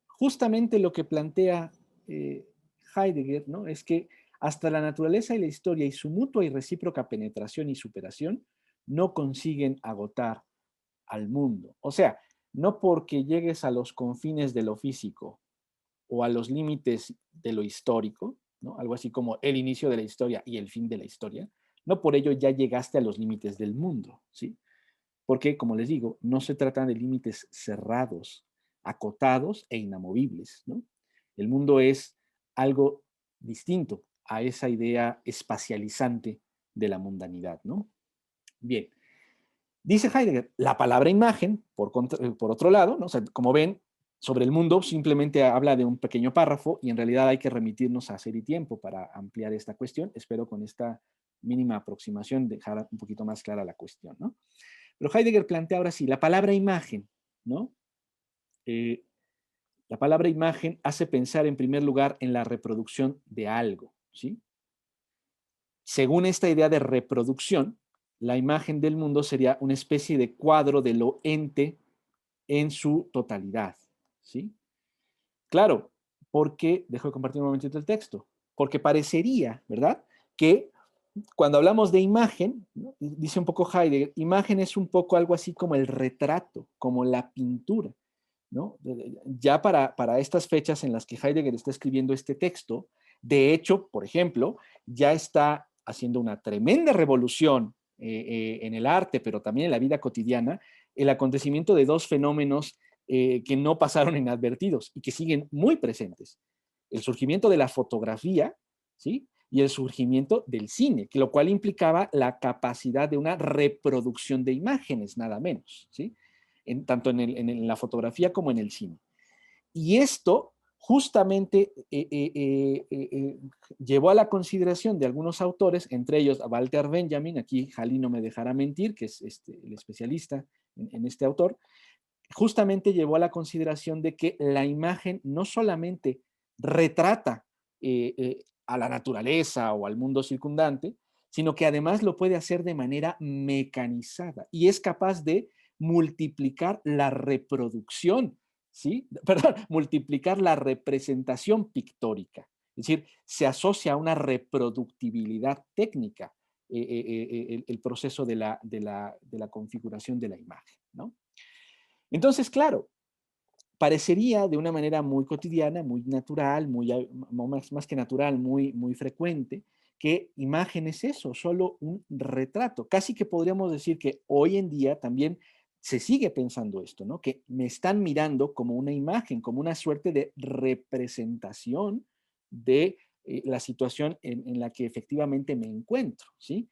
justamente lo que plantea Heidegger, ¿no?, es que hasta la naturaleza y la historia y su mutua y recíproca penetración y superación no consiguen agotar al mundo. O sea, no porque llegues a los confines de lo físico o a los límites de lo histórico, ¿no?, algo así como el inicio de la historia y el fin de la historia, no por ello ya llegaste a los límites del mundo, ¿sí? Porque, como les digo, no se trata de límites cerrados, acotados e inamovibles, ¿no? El mundo es algo distinto a esa idea espacializante de la mundanidad, ¿no? Bien. Dice Heidegger, la palabra imagen, por otro lado, ¿no? O sea, como ven, sobre el mundo simplemente habla de un pequeño párrafo y en realidad hay que remitirnos a Ser y Tiempo para ampliar esta cuestión. Espero con esta mínima aproximación dejar un poquito más clara la cuestión, ¿no? Pero Heidegger plantea ahora sí, la palabra imagen, ¿no? La palabra imagen hace pensar en primer lugar en la reproducción de algo, ¿sí? Según esta idea de reproducción, la imagen del mundo sería una especie de cuadro de lo ente en su totalidad, ¿sí? Claro, porque, dejo de compartir un momentito el texto, porque parecería, ¿verdad?, que cuando hablamos de imagen, ¿no?, dice un poco Heidegger, imagen es un poco algo así como el retrato, como la pintura, ¿no? Ya para estas fechas en las que Heidegger está escribiendo este texto, De hecho, por ejemplo, ya está haciendo una tremenda revolución en el arte, pero también en la vida cotidiana, el acontecimiento de dos fenómenos que no pasaron inadvertidos y que siguen muy presentes. El surgimiento de la fotografía, ¿sí? Y el surgimiento del cine, que lo cual implicaba la capacidad de una reproducción de imágenes, nada menos, ¿sí? Tanto en la fotografía como en el cine. Y esto justamente llevó a la consideración de algunos autores, entre ellos a Walter Benjamin, aquí Jalí no me dejará mentir, que es el especialista en este autor, justamente llevó a la consideración de que la imagen no solamente retrata a la naturaleza o al mundo circundante, sino que además lo puede hacer de manera mecanizada y es capaz de multiplicar la reproducción, ¿sí? Perdón, multiplicar la representación pictórica. Es decir, se asocia a una reproductibilidad técnica el proceso de la configuración de la imagen, ¿no? Entonces, claro, parecería de una manera muy cotidiana, muy natural, más que natural, muy frecuente, que imagen es eso, solo un retrato. Casi que podríamos decir que hoy en día también se sigue pensando esto, ¿no? Que me están mirando como una imagen, como una suerte de representación de la situación en la que efectivamente me encuentro, ¿sí?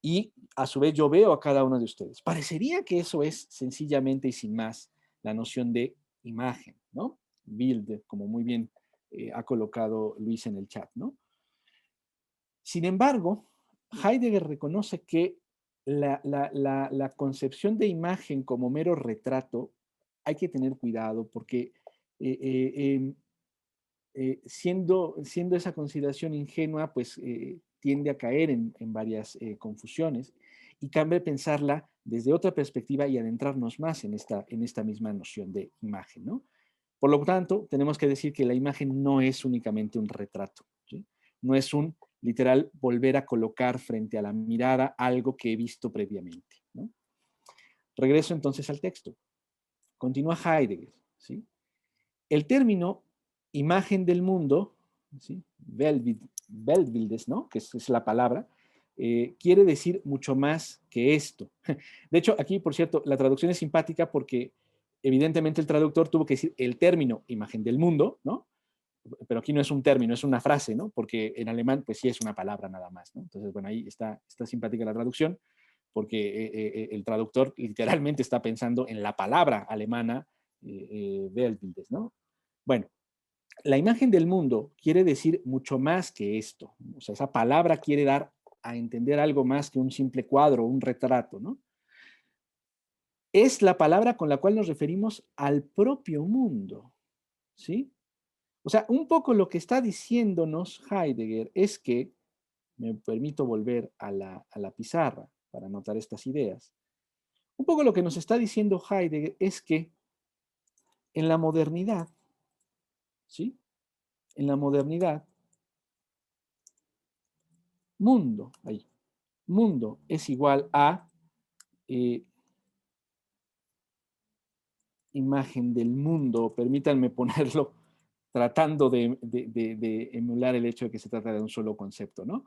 Y a su vez yo veo a cada uno de ustedes. Parecería que eso es sencillamente y sin más la noción de imagen, ¿no? Bild, como muy bien ha colocado Luis en el chat, ¿no? Sin embargo, Heidegger reconoce que la concepción de imagen como mero retrato hay que tener cuidado porque siendo esa consideración ingenua, pues tiende a caer en varias confusiones y cabe pensarla desde otra perspectiva y adentrarnos más en esta misma noción de imagen, ¿no? Por lo tanto, tenemos que decir que la imagen no es únicamente un retrato, ¿sí? No es un literal volver a colocar frente a la mirada algo que he visto previamente, ¿no? Regreso entonces al texto. Continúa Heidegger, ¿sí? El término imagen del mundo, ¿sí? Weltbildes, ¿no? Que es la palabra, quiere decir mucho más que esto. De hecho, aquí, por cierto, la traducción es simpática porque evidentemente el traductor tuvo que decir el término imagen del mundo, ¿no? Pero aquí no es un término, es una frase, ¿no? Porque en alemán, pues sí es una palabra nada más, ¿no? Entonces, bueno, ahí está simpática la traducción, porque el traductor literalmente está pensando en la palabra alemana Weltbildes, ¿no? Bueno, la imagen del mundo quiere decir mucho más que esto. O sea, esa palabra quiere dar a entender algo más que un simple cuadro, un retrato, ¿no? Es la palabra con la cual nos referimos al propio mundo, ¿sí? O sea, un poco lo que está diciéndonos Heidegger es que, me permito volver a la pizarra para anotar estas ideas, un poco lo que nos está diciendo Heidegger es que en la modernidad, ¿sí? En la modernidad, mundo es igual a imagen del mundo, permítanme ponerlo tratando de emular el hecho de que se trata de un solo concepto, ¿no?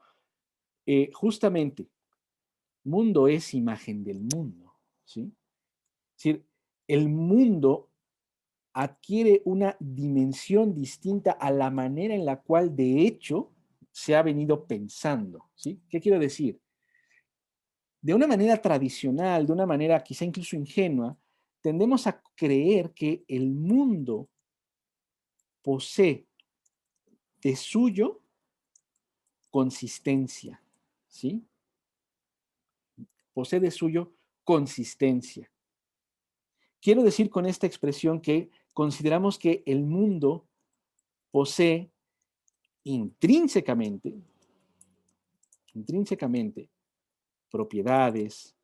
Justamente, mundo es imagen del mundo, ¿sí? Es decir, el mundo adquiere una dimensión distinta a la manera en la cual de hecho se ha venido pensando, ¿sí? ¿Qué quiero decir? De una manera tradicional, de una manera quizá incluso ingenua, tendemos a creer que el mundo posee de suyo consistencia, ¿sí? Posee de suyo consistencia. Quiero decir con esta expresión que consideramos que el mundo posee intrínsecamente propiedades,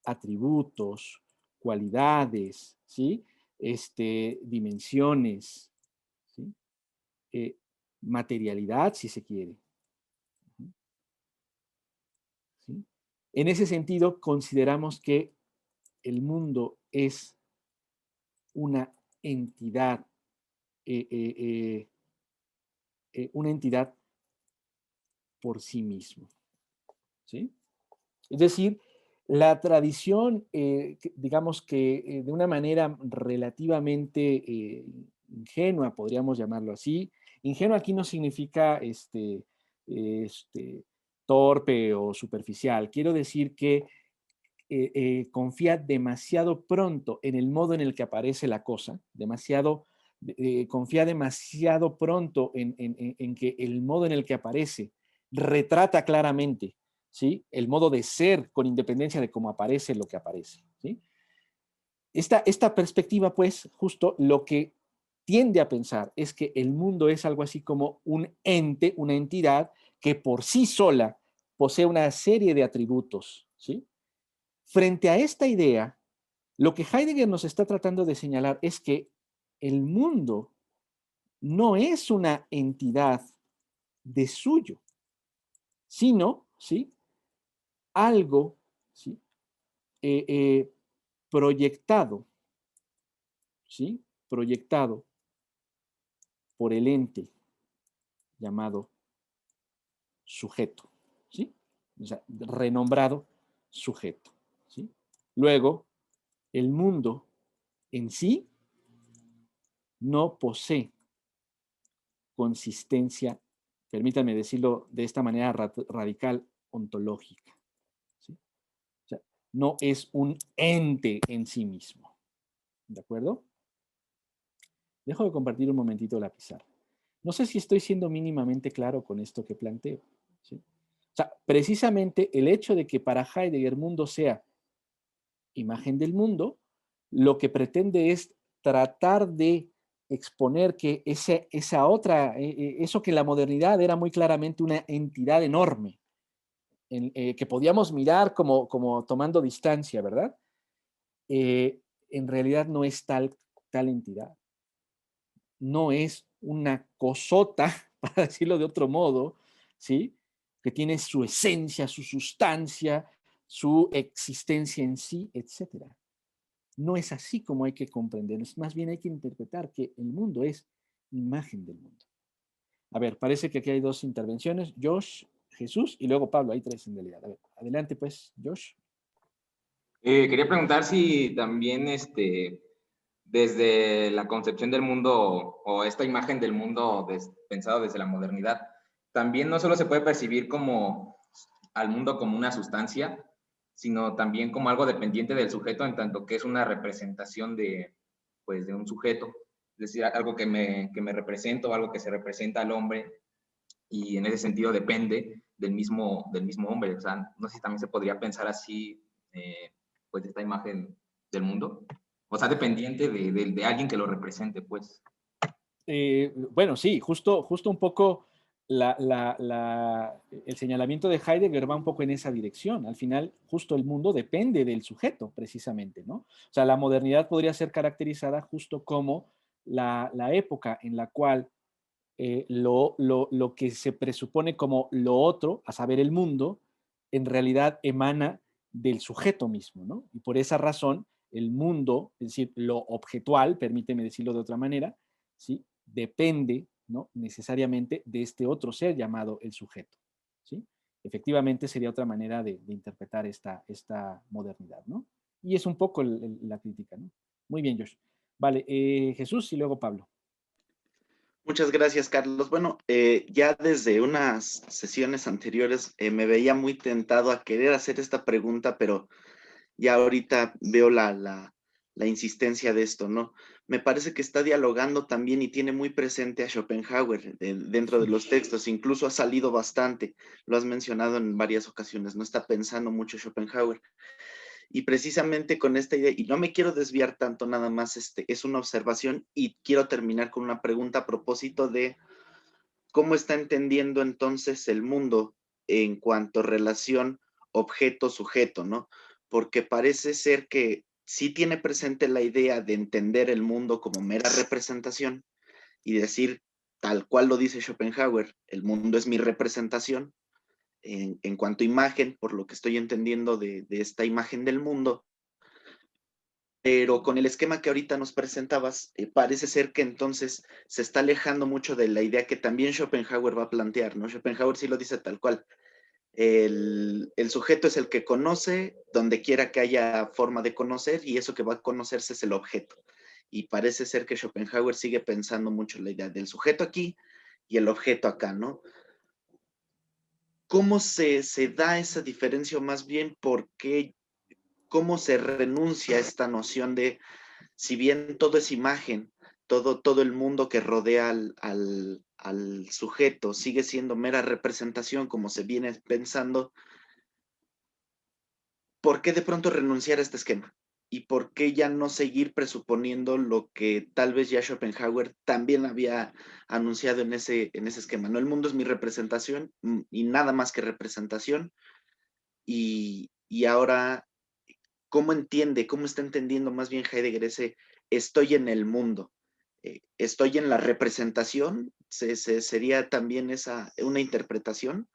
atributos, cualidades, ¿sí? Dimensiones, ¿sí? Materialidad, si se quiere. ¿Sí? En ese sentido, consideramos que el mundo es una entidad por sí mismo. ¿Sí? Es decir, la tradición, digamos que de una manera relativamente ingenua, podríamos llamarlo así. Ingenua aquí no significa torpe o superficial. Quiero decir que confía demasiado pronto en el modo en el que aparece la cosa, confía demasiado pronto en que el modo en el que aparece retrata claramente, ¿sí?, el modo de ser con independencia de cómo aparece lo que aparece, ¿sí? Esta perspectiva, pues, justo lo que tiende a pensar es que el mundo es algo así como un ente, una entidad que por sí sola posee una serie de atributos, ¿sí? Frente a esta idea, lo que Heidegger nos está tratando de señalar es que el mundo no es una entidad de suyo, sino, ¿sí?, algo, ¿sí?, proyectado, ¿sí?, proyectado por el ente llamado sujeto, ¿sí? O sea, renombrado sujeto, ¿sí? Luego, el mundo en sí no posee consistencia, permítanme decirlo de esta manera radical, ontológica, ¿sí? O sea, no es un ente en sí mismo, ¿de acuerdo? Dejo de compartir un momentito la pizarra. No sé si estoy siendo mínimamente claro con esto que planteo, ¿sí? O sea, precisamente el hecho de que para Heidegger mundo sea imagen del mundo, lo que pretende es tratar de exponer que eso que en la modernidad era muy claramente una entidad enorme, que podíamos mirar como tomando distancia, ¿verdad? En realidad no es tal entidad. No es una cosota, para decirlo de otro modo, ¿sí?, que tiene su esencia, su sustancia, su existencia en sí, etc. No es así como hay que comprender. Más bien hay que interpretar que el mundo es imagen del mundo. A ver, parece que aquí hay dos intervenciones. Josh, Jesús y luego Pablo. Hay tres en realidad. A ver, adelante pues, Josh. Quería preguntar si también desde la concepción del mundo o esta imagen del mundo pensado desde la modernidad, también no solo se puede percibir como al mundo como una sustancia, sino también como algo dependiente del sujeto, en tanto que es una representación de un sujeto, es decir, algo que me representa o algo que se representa al hombre, y en ese sentido depende del mismo hombre. O sea, no sé si también se podría pensar así, pues, esta imagen del mundo. O sea, dependiente de alguien que lo represente, pues. Bueno, sí, justo un poco el señalamiento de Heidegger va un poco en esa dirección. Al final, justo el mundo depende del sujeto, precisamente, ¿no? O sea, la modernidad podría ser caracterizada justo como la época en la cual lo que se presupone como lo otro, a saber, el mundo, en realidad emana del sujeto mismo, ¿no? Y por esa razón, el mundo, es decir, lo objetual, permíteme decirlo de otra manera, ¿sí?, depende, ¿no?, necesariamente de este otro ser llamado el sujeto, ¿sí? Efectivamente sería otra manera de interpretar esta modernidad, ¿no? Y es un poco la crítica, ¿no? Muy bien, Josh. Vale, Jesús y luego Pablo. Muchas gracias, Carlos. Bueno, ya desde unas sesiones anteriores me veía muy tentado a querer hacer esta pregunta, pero ya ahorita veo la insistencia de esto, ¿no? Me parece que está dialogando también y tiene muy presente a Schopenhauer dentro de los textos, incluso ha salido bastante, lo has mencionado en varias ocasiones, no está pensando mucho Schopenhauer. Y precisamente con esta idea, y no me quiero desviar tanto, nada más es una observación y quiero terminar con una pregunta a propósito de cómo está entendiendo entonces el mundo en cuanto a relación objeto-sujeto, ¿no? Porque parece ser que sí tiene presente la idea de entender el mundo como mera representación y decir, tal cual lo dice Schopenhauer, el mundo es mi representación en cuanto a imagen, por lo que estoy entendiendo de esta imagen del mundo, Pero con el esquema que ahorita nos presentabas, parece ser que entonces se está alejando mucho de la idea que también Schopenhauer va a plantear, ¿no? Schopenhauer sí lo dice tal cual. El sujeto es el que conoce, donde quiera que haya forma de conocer, y eso que va a conocerse es el objeto. Y parece ser que Schopenhauer sigue pensando mucho la idea del sujeto aquí y el objeto acá, ¿no? ¿Cómo se da esa diferencia, o más bien, por qué, cómo se renuncia a esta noción de, si bien todo es imagen, todo el mundo que rodea al sujeto sigue siendo mera representación, como se viene pensando, ¿por qué de pronto renunciar a este esquema? ¿Y por qué ya no seguir presuponiendo lo que tal vez ya Schopenhauer también había anunciado en ese esquema? No, el mundo es mi representación y nada más que representación. Y ahora, ¿cómo entiende, cómo está entendiendo más bien Heidegger ese estoy en el mundo? ¿Estoy en la representación? ¿Sería también esa una interpretación?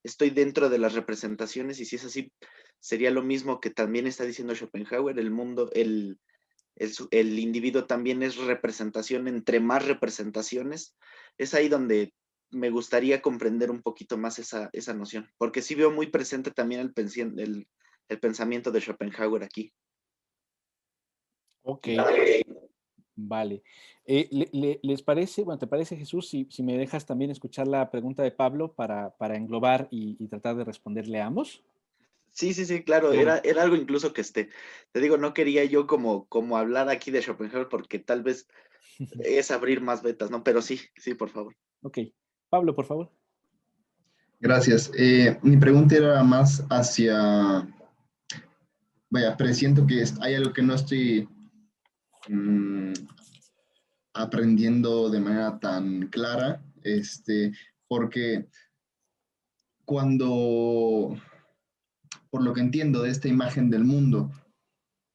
¿Estoy dentro de las representaciones? Y si es así, sería lo mismo que también está diciendo Schopenhauer, el mundo, el individuo también es representación entre más representaciones. Es ahí donde me gustaría comprender un poquito más esa noción, porque sí veo muy presente también el pensamiento de Schopenhauer aquí. Ok, vale. ¿Les parece, bueno, te parece, Jesús, si me dejas también escuchar la pregunta de Pablo para englobar y tratar de responderle a ambos? Sí, claro, Vale. era algo incluso que te digo, no quería yo como hablar aquí de Schopenhauer porque tal vez es abrir más vetas, ¿no? Pero sí, por favor. Ok. Pablo, por favor. Gracias. Mi pregunta era más hacia, vaya, presiento que hay algo que no estoy mm, aprendiendo de manera tan clara, porque cuando, por lo que entiendo de esta imagen del mundo,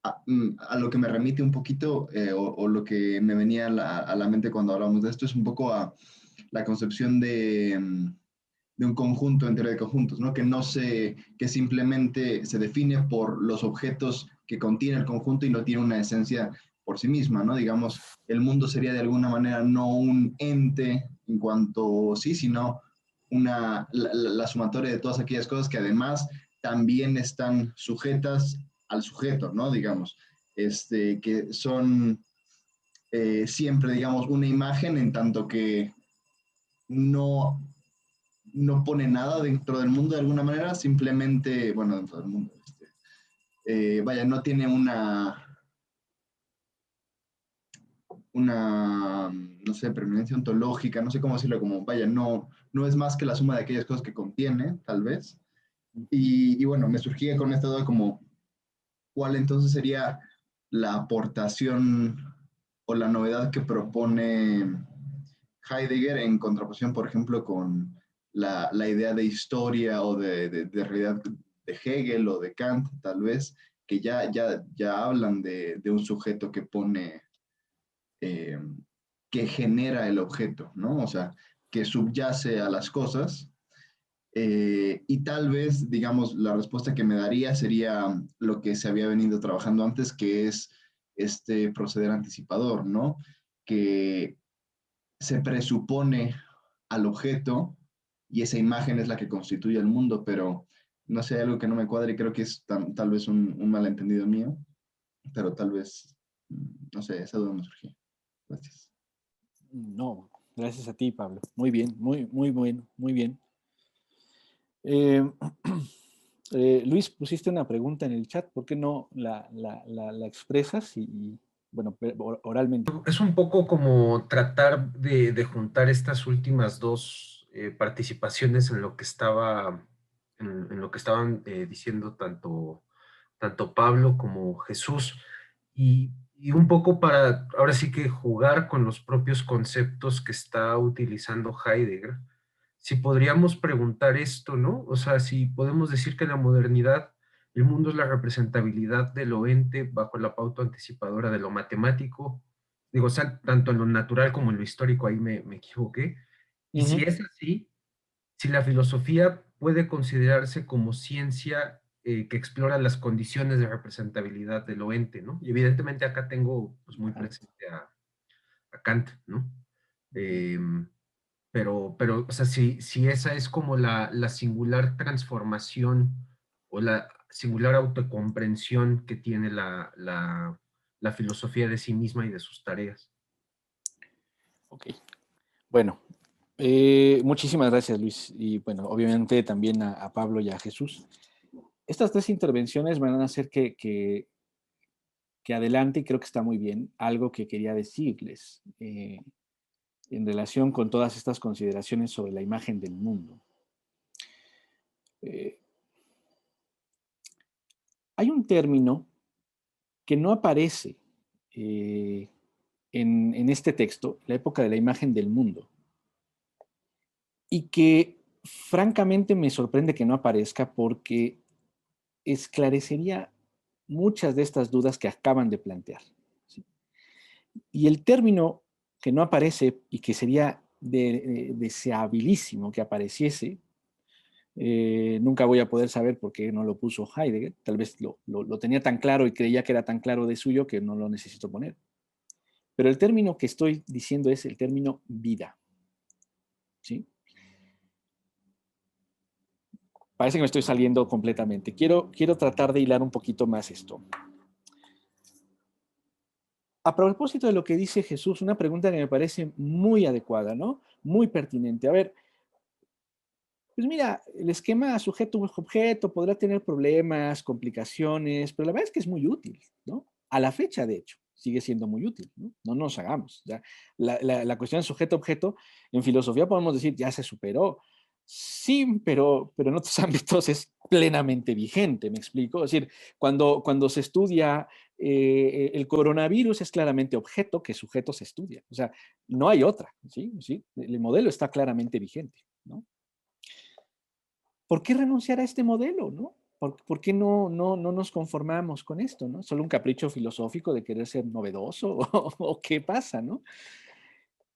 a lo que me remite un poquito, o lo que me venía a la mente cuando hablamos de esto, es un poco a la concepción de un conjunto en teoría de conjuntos, ¿no? Que simplemente se define por los objetos que contiene el conjunto y no tiene una esencia por sí misma, ¿no? Digamos, el mundo sería de alguna manera no un ente en cuanto sí, sino la sumatoria de todas aquellas cosas que además también están sujetas al sujeto, ¿no? Digamos, que son siempre, digamos, una imagen en tanto que no no pone nada dentro del mundo de alguna manera, simplemente, bueno, dentro del mundo, vaya, no tiene no sé, preeminencia ontológica, no sé cómo decirlo, como, vaya, no es más que la suma de aquellas cosas que contiene, tal vez. Y bueno, me surgía con esta duda como, ¿cuál entonces sería la aportación o la novedad que propone Heidegger en contraposición, por ejemplo, con la idea de historia o de realidad de Hegel o de Kant, tal vez, que ya hablan de un sujeto que pone, eh, que genera el objeto, ¿no? O sea, que subyace a las cosas. Y tal vez, digamos, la respuesta que me daría sería lo que se había venido trabajando antes, que es este proceder anticipador, ¿no? Que se presupone al objeto y esa imagen es la que constituye el mundo, pero no sé, algo que no me cuadra y creo que es tal vez un malentendido mío, pero tal vez, no sé, esa duda me surgió. Gracias. No, gracias a ti, Pablo. Muy bien, muy bueno, muy bien. Eh, Luis, pusiste una pregunta en el chat, ¿por qué no la expresas bueno, oralmente? Es un poco como tratar de juntar estas últimas dos participaciones en lo que en lo que estaban diciendo tanto Pablo como Jesús, y un poco para ahora sí que jugar con los propios conceptos que está utilizando Heidegger. Si podríamos preguntar esto, ¿no? O sea, si podemos decir que en la modernidad el mundo es la representabilidad de lo ente bajo la pauta anticipadora de lo matemático. Digo, o sea, tanto en lo natural como en lo histórico, ahí me equivoqué. Y si es así, si la filosofía puede considerarse como ciencia que explora las condiciones de representabilidad de lo ente, ¿no? Y evidentemente acá tengo pues, muy presente a Kant, ¿no? Pero, o sea, si esa es como la singular transformación o la singular autocomprensión que tiene la filosofía de sí misma y de sus tareas. Ok. Bueno, muchísimas gracias, Luis. Y bueno, obviamente también a Pablo y a Jesús. Estas tres intervenciones van a hacer que adelante, y creo que está muy bien, algo que quería decirles en relación con todas estas consideraciones sobre la imagen del mundo. Hay un término que no aparece en este texto, la época de la imagen del mundo, y que francamente me sorprende que no aparezca porque esclarecería muchas de estas dudas que acaban de plantear. ¿Sí? Y el término que no aparece y que sería deseabilísimo que apareciese, nunca voy a poder saber por qué no lo puso Heidegger, tal vez lo tenía tan claro y creía que era tan claro de suyo que no lo necesito poner. Pero el término que estoy diciendo es el término vida. ¿Sí? Parece que me estoy saliendo completamente. Quiero tratar de hilar un poquito más esto. A propósito de lo que dice Jesús, una pregunta que me parece muy adecuada, ¿no? Muy pertinente. A ver, pues mira, el esquema sujeto-objeto podrá tener problemas, complicaciones, pero la verdad es que es muy útil, ¿no? A la fecha, de hecho, sigue siendo muy útil, ¿no? No nos hagamos. ¿Ya? La cuestión de sujeto-objeto, en filosofía podemos decir, ya se superó. Sí, pero en otros ámbitos es plenamente vigente, ¿me explico? Es decir, cuando se estudia el coronavirus es claramente objeto que sujeto se estudia. O sea, no hay otra, ¿sí? ¿Sí? El modelo está claramente vigente, ¿no? ¿Por qué renunciar a este modelo, no? ¿Por qué no nos conformamos con esto, no? ¿Solo un capricho filosófico de querer ser novedoso? ¿O qué pasa, no?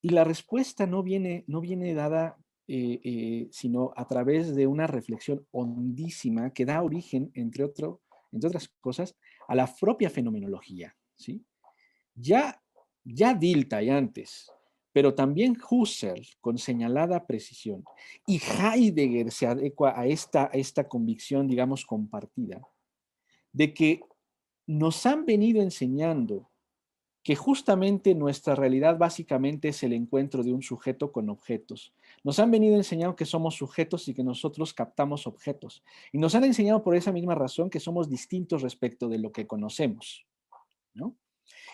Y la respuesta no viene dada sino a través de una reflexión hondísima que da origen, entre otras cosas, a la propia fenomenología, ¿sí? Ya Dilthey antes, pero también Husserl con señalada precisión, y Heidegger se adecua a esta convicción, digamos, compartida, de que nos han venido enseñando que justamente nuestra realidad básicamente es el encuentro de un sujeto con objetos. Nos han venido enseñando que somos sujetos y que nosotros captamos objetos. Y nos han enseñado por esa misma razón que somos distintos respecto de lo que conocemos, ¿no?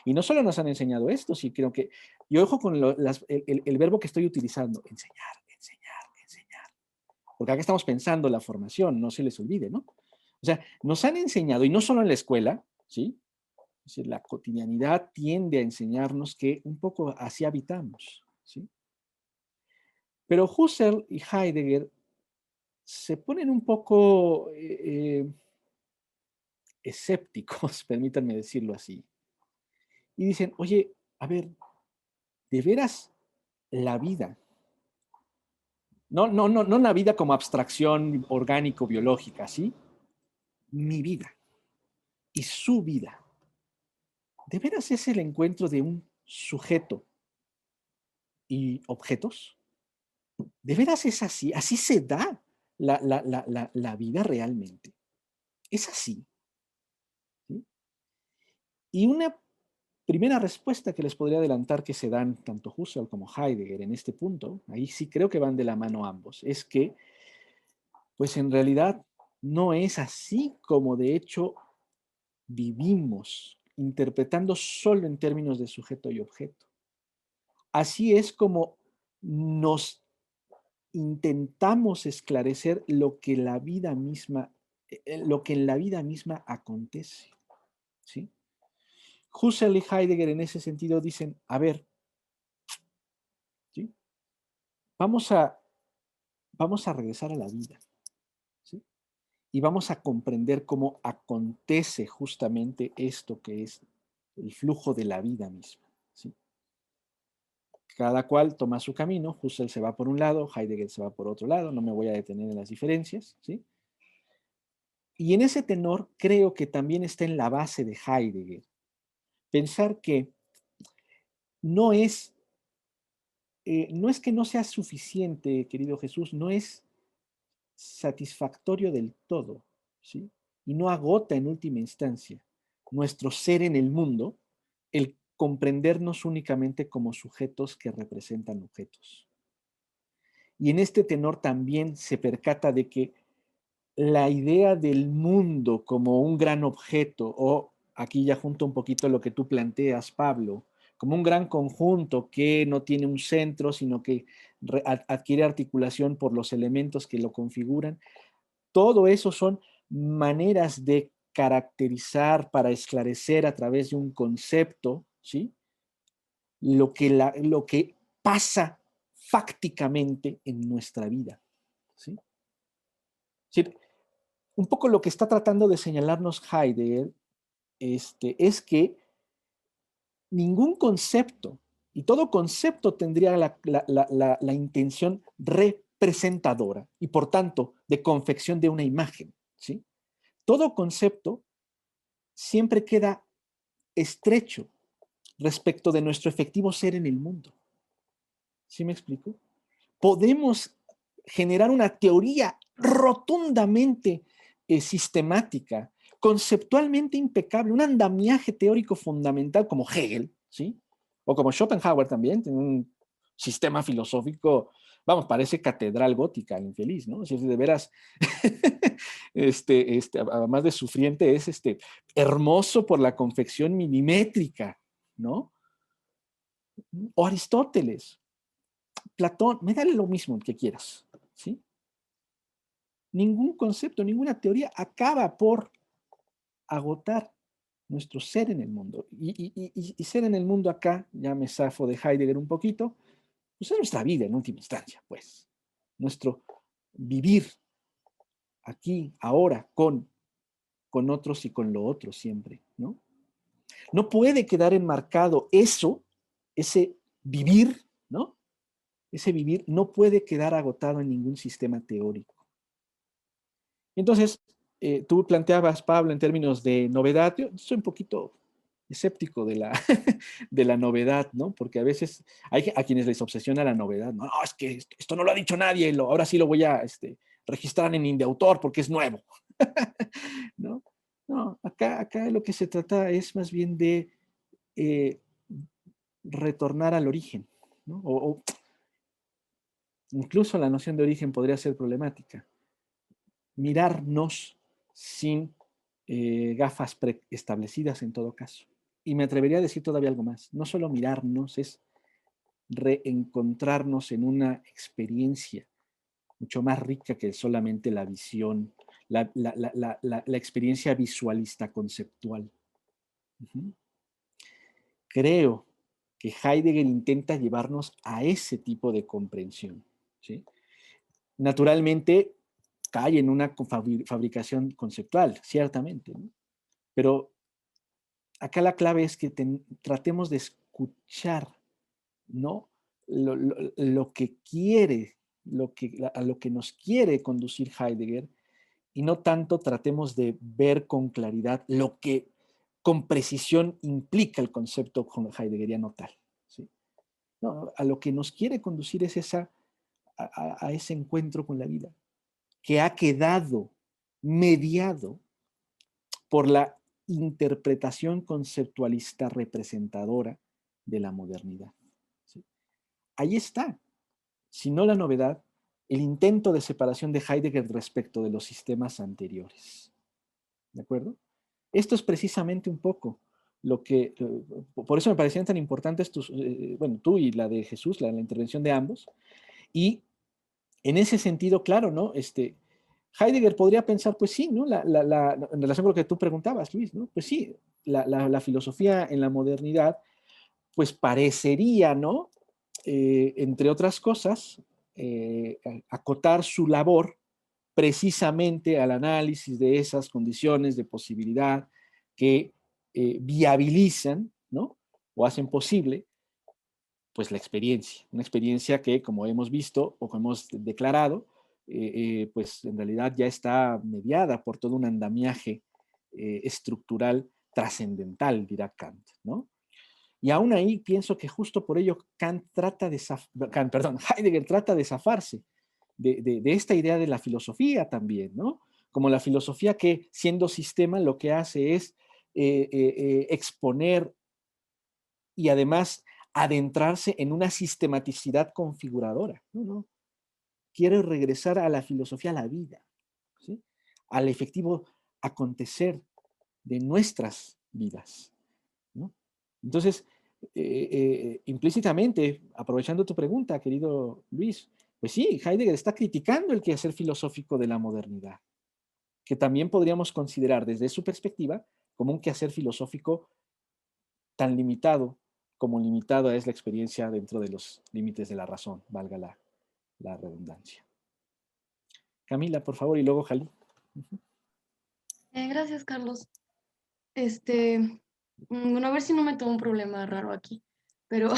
Y no solo nos han enseñado esto, sí creo que, y ojo con el verbo que estoy utilizando, enseñar, enseñar, enseñar. Porque acá estamos pensando la formación, no se les olvide, ¿no? O sea, nos han enseñado, y no solo en la escuela, ¿sí? Es decir, la cotidianidad tiende a enseñarnos que un poco así habitamos, ¿sí? Pero Husserl y Heidegger se ponen un poco escépticos, permítanme decirlo así, y dicen, oye, a ver, ¿de veras la vida? No la vida como abstracción orgánico-biológica, ¿sí? Mi vida y su vida. ¿De veras es el encuentro de un sujeto y objetos? ¿De veras es así? ¿Así se da la vida realmente? ¿Es así? ¿Sí? Y una primera respuesta que les podría adelantar que se dan tanto Husserl como Heidegger en este punto, ahí sí creo que van de la mano ambos, es que pues en realidad no es así como de hecho vivimos, interpretando solo en términos de sujeto y objeto. Así es como nos intentamos esclarecer lo que la vida misma, lo que en la vida misma acontece, ¿sí? Husserl y Heidegger en ese sentido dicen, a ver, ¿sí? Vamos a regresar a la vida, ¿sí? Y vamos a comprender cómo acontece justamente esto que es el flujo de la vida misma, ¿sí? Cada cual toma su camino, Husserl se va por un lado, Heidegger se va por otro lado, no me voy a detener en las diferencias, ¿sí? Y en ese tenor creo que también está en la base de Heidegger. Pensar que no es que no sea suficiente, querido Jesús, no es satisfactorio del todo, ¿sí? Y no agota en última instancia nuestro ser en el mundo el comprendernos únicamente como sujetos que representan objetos. Y en este tenor también se percata de que la idea del mundo como un gran objeto, o aquí ya junto un poquito lo que tú planteas, Pablo, como un gran conjunto que no tiene un centro, sino que adquiere articulación por los elementos que lo configuran, todo eso son maneras de caracterizar para esclarecer a través de un concepto, ¿sí? Lo que pasa fácticamente en nuestra vida, ¿sí? Es decir, un poco lo que está tratando de señalarnos Heidegger es que ningún concepto, y todo concepto tendría la intención representadora y por tanto de confección de una imagen, ¿sí? Todo concepto siempre queda estrecho respecto de nuestro efectivo ser en el mundo. ¿Sí me explico? Podemos generar una teoría rotundamente sistemática, conceptualmente impecable, un andamiaje teórico fundamental como Hegel, ¿sí? O como Schopenhauer también, tiene un sistema filosófico, vamos, parece catedral gótica, infeliz, ¿no? Si de veras, además de sufriente, es hermoso por la confección milimétrica, ¿no? O Aristóteles, Platón, me da lo mismo que quieras, ¿sí? Ningún concepto, ninguna teoría acaba por agotar nuestro ser en el mundo. Y ser en el mundo acá, ya me zafo de Heidegger un poquito, pues es nuestra vida en última instancia, pues. Nuestro vivir aquí, ahora, con otros y con lo otro siempre, ¿no? No puede quedar enmarcado eso, ese vivir, ¿no? Ese vivir no puede quedar agotado en ningún sistema teórico. Entonces, tú planteabas, Pablo, en términos de novedad. Yo soy un poquito escéptico de la, de la novedad, ¿no? Porque a veces hay a quienes les obsesiona la novedad. No, es que esto no lo ha dicho nadie, ahora sí lo voy a registrar en Indautor porque es nuevo. ¿No? No, acá lo que se trata es más bien de retornar al origen, ¿no? O incluso la noción de origen podría ser problemática. Mirarnos sin gafas preestablecidas en todo caso. Y me atrevería a decir todavía algo más. No solo mirarnos, es reencontrarnos en una experiencia mucho más rica que solamente la visión, la experiencia visualista conceptual. Creo que Heidegger intenta llevarnos a ese tipo de comprensión, ¿sí? Naturalmente, cae en una fabricación conceptual, ciertamente, ¿no? Pero acá la clave es que tratemos de escuchar, ¿no? Lo que quiere, a lo que nos quiere conducir Heidegger, y no tanto tratemos de ver con claridad lo que con precisión implica el concepto heideggeriano tal, ¿sí? No, a lo que nos quiere conducir es a ese encuentro con la vida, que ha quedado mediado por la interpretación conceptualista representadora de la modernidad, ¿sí? Ahí está, si no la novedad, el intento de separación de Heidegger respecto de los sistemas anteriores. ¿De acuerdo? Esto es precisamente un poco lo que, por eso me parecían tan importantes bueno, tú y la de Jesús, la intervención de ambos, y en ese sentido, claro, ¿no? Heidegger podría pensar, pues sí, ¿no? En relación con lo que tú preguntabas, Luis, ¿no? Pues sí, la filosofía en la modernidad, pues parecería, ¿no? Entre otras cosas, acotar su labor precisamente al análisis de esas condiciones de posibilidad que viabilizan, ¿no? O hacen posible, pues la experiencia. Una experiencia que, como hemos visto o como hemos declarado, pues en realidad ya está mediada por todo un andamiaje estructural trascendental, dirá Kant, ¿no? Y aún ahí pienso que justo por ello Heidegger trata de zafarse de esta idea de la filosofía también, ¿no? Como la filosofía que, siendo sistema, lo que hace es exponer y además adentrarse en una sistematicidad configuradora. No, no. Quiere regresar a la filosofía, a la vida, ¿sí? Al efectivo acontecer de nuestras vidas, ¿no? Entonces, implícitamente, aprovechando tu pregunta, querido Luis, pues sí, Heidegger está criticando el quehacer filosófico de la modernidad, que también podríamos considerar desde su perspectiva como un quehacer filosófico tan limitado como limitada es la experiencia dentro de los límites de la razón, valga la redundancia. Camila, por favor, y luego Jalí. Gracias, Carlos. Bueno, a ver si no me tengo un problema raro aquí, pero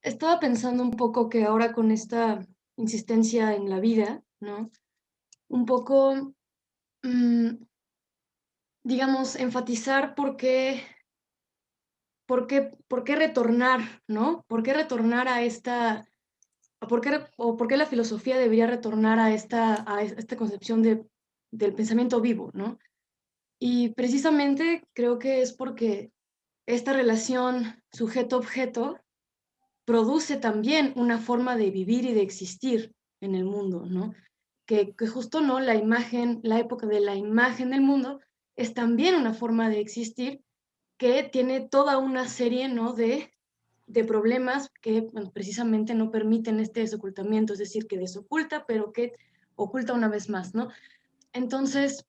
estaba pensando un poco que ahora con esta insistencia en la vida, ¿no? Un poco, digamos, enfatizar por qué retornar, ¿no? ¿Por qué retornar a esta, por qué la filosofía debería retornar a esta concepción del pensamiento vivo, ¿no? Y precisamente creo que es porque esta relación sujeto-objeto produce también una forma de vivir y de existir en el mundo, ¿no? Que justo, ¿no? La imagen, la época de la imagen del mundo es también una forma de existir que tiene toda una serie, ¿no? de problemas que bueno, precisamente no permiten este desocultamiento, es decir, que desoculta, pero que oculta una vez más, ¿no? Entonces,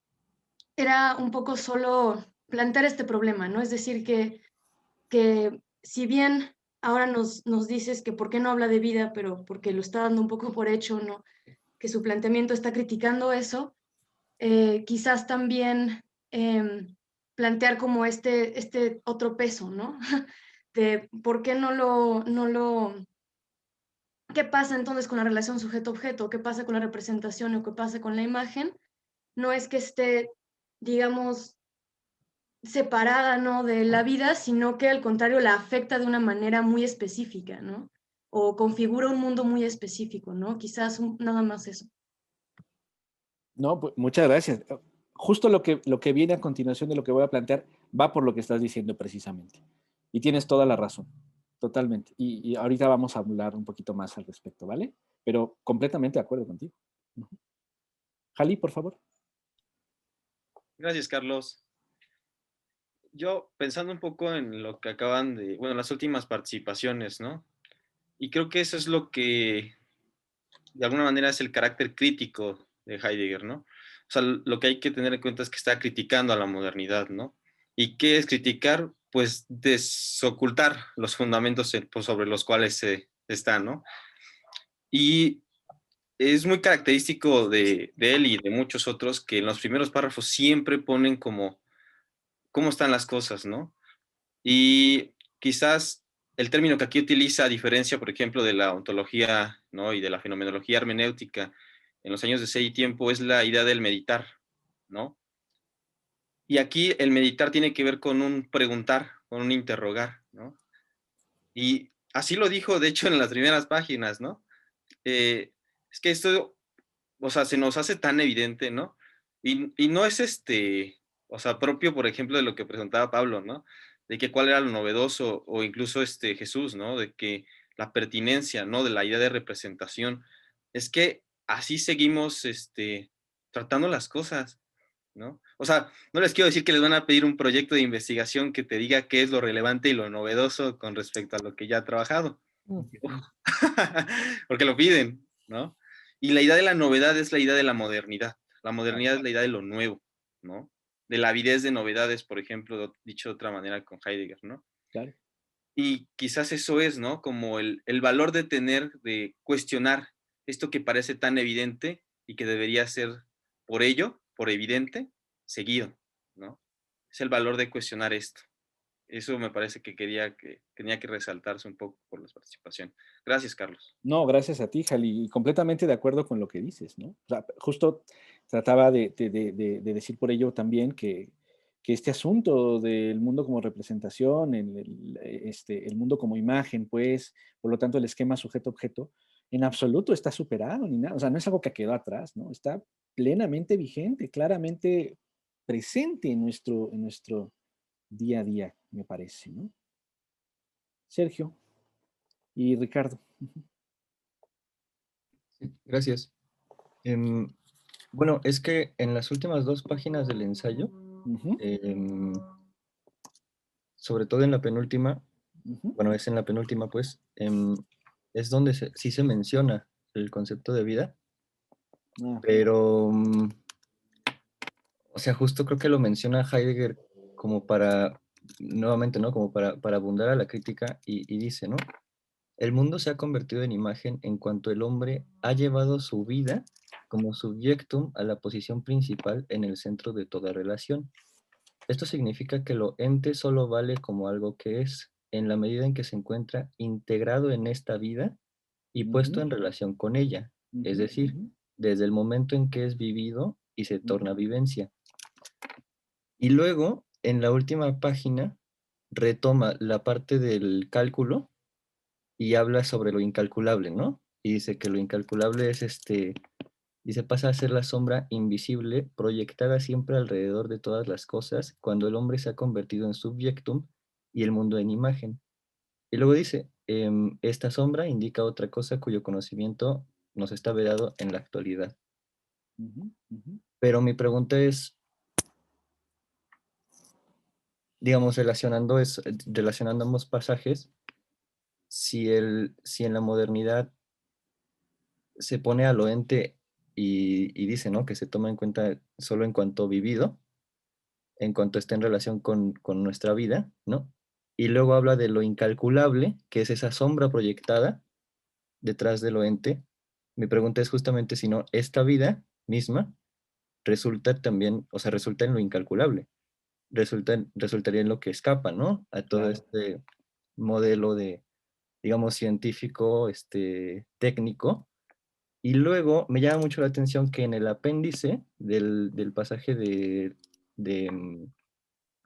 era un poco solo plantear este problema, ¿no? Es decir, que si bien ahora nos dices que por qué no habla de vida, pero porque lo está dando un poco por hecho, ¿no? Que su planteamiento está criticando eso, quizás también plantear como este otro peso, ¿no? De por qué no lo... ¿Qué pasa entonces con la relación sujeto-objeto? ¿Qué pasa con la representación o qué pasa con la imagen? No es que esté, digamos, separada, ¿no? de la vida, sino que al contrario la afecta de una manera muy específica, ¿no? O configura un mundo muy específico, ¿no? Quizás nada más eso. No, pues, muchas gracias. Justo lo que viene a continuación de lo que voy a plantear va por lo que estás diciendo precisamente. Y tienes toda la razón, totalmente. Y ahorita vamos a hablar un poquito más al respecto, ¿vale? Pero completamente de acuerdo contigo. Jalí, por favor. Gracias, Carlos. Yo pensando un poco en lo que acaban bueno, las últimas participaciones, ¿no? Y creo que eso es lo que, de alguna manera, es el carácter crítico de Heidegger, ¿no? O sea, lo que hay que tener en cuenta es que está criticando a la modernidad, ¿no? ¿Y qué es criticar? Pues desocultar los fundamentos pues, sobre los cuales se está, ¿no? Y es muy característico de él y de muchos otros que en los primeros párrafos siempre ponen como cómo están las cosas, ¿no? Y quizás el término que aquí utiliza, a diferencia, por ejemplo, de la ontología, ¿no? Y de la fenomenología hermenéutica en los años de Sé y Tiempo, es la idea del meditar, ¿no? Y aquí el meditar tiene que ver con un preguntar, con un interrogar, ¿no? Y así lo dijo, de hecho, en las primeras páginas, ¿no? Es que esto, o sea, se nos hace tan evidente, ¿no? Y no es o sea, propio, por ejemplo, de lo que presentaba Pablo, ¿no? De que cuál era lo novedoso, o incluso Jesús, ¿no? De que la pertinencia, ¿no? De la idea de representación. Es que así seguimos, tratando las cosas, ¿no? O sea, no les quiero decir que les van a pedir un proyecto de investigación que te diga qué es lo relevante y lo novedoso con respecto a lo que ya ha trabajado. Porque lo piden, ¿no? Y la idea de la novedad es la idea de la modernidad. La modernidad es la idea de lo nuevo, ¿no? De la avidez de novedades, por ejemplo, dicho de otra manera con Heidegger, ¿no? Claro. Y quizás eso es, ¿no? Como el valor de tener, de cuestionar esto que parece tan evidente y que debería ser por ello, por evidente, seguido, ¿no? Es el valor de cuestionar esto. Eso me parece que tenía que resaltarse un poco por la participación. Gracias, Carlos. No, gracias a ti, Jali, y completamente de acuerdo con lo que dices, ¿no? O sea, justo trataba de decir por ello también que este asunto del mundo como representación, el mundo como imagen, pues, por lo tanto el esquema sujeto-objeto, en absoluto está superado ni nada, o sea, no es algo que quedó atrás, ¿no? Está plenamente vigente, claramente presente en nuestro día a día, me parece, ¿no? Sergio y Ricardo. Sí, gracias. Bueno, es que en las últimas 2 páginas del ensayo, sobre todo en la penúltima, bueno, es en la penúltima, pues, es donde sí se menciona el concepto de vida, pero, o sea, justo creo que lo menciona Heidegger como para, nuevamente, ¿no? Como para abundar a la crítica y dice, ¿no? El mundo se ha convertido en imagen en cuanto el hombre ha llevado su vida como subjectum a la posición principal en el centro de toda relación. Esto significa que lo ente solo vale como algo que es, en la medida en que se encuentra integrado en esta vida y puesto en relación con ella, es decir, desde el momento en que es vivido y se torna vivencia. Y luego, en la última página, retoma la parte del cálculo y habla sobre lo incalculable, ¿no? Y dice que lo incalculable es dice, pasa a ser la sombra invisible proyectada siempre alrededor de todas las cosas cuando el hombre se ha convertido en subjectum y el mundo en imagen. Y luego dice, esta sombra indica otra cosa cuyo conocimiento nos está vedado en la actualidad. Pero mi pregunta es, digamos, relacionando ambos pasajes, si en la modernidad se pone a lo ente y dice, ¿no? Que se toma en cuenta solo en cuanto vivido, en cuanto está en relación con nuestra vida, ¿no? Y luego habla de lo incalculable, que es esa sombra proyectada detrás de lo ente. Mi pregunta es justamente si no, esta vida misma resulta también, o sea, resulta en lo incalculable, resultaría en lo que escapa, ¿no? A todo este modelo de, digamos, científico, técnico. Y luego me llama mucho la atención que en el apéndice del pasaje de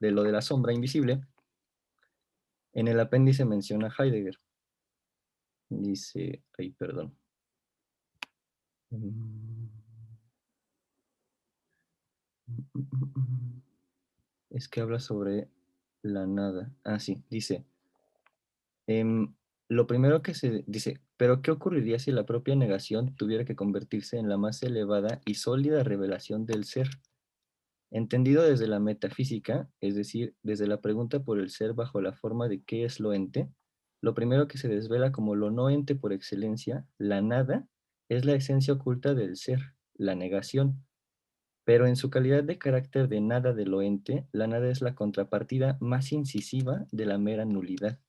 lo de la sombra invisible, en el apéndice menciona Heidegger. Dice, ay, perdón. Es que habla sobre la nada. Ah, sí, dice, lo primero que se dice, pero ¿qué ocurriría si la propia negación tuviera que convertirse en la más elevada y sólida revelación del ser? Entendido desde la metafísica, es decir, desde la pregunta por el ser bajo la forma de qué es lo ente, lo primero que se desvela como lo no ente por excelencia, la nada, es la esencia oculta del ser, la negación. Pero en su calidad de carácter de nada de lo ente, la nada es la contrapartida más incisiva de la mera nulidad.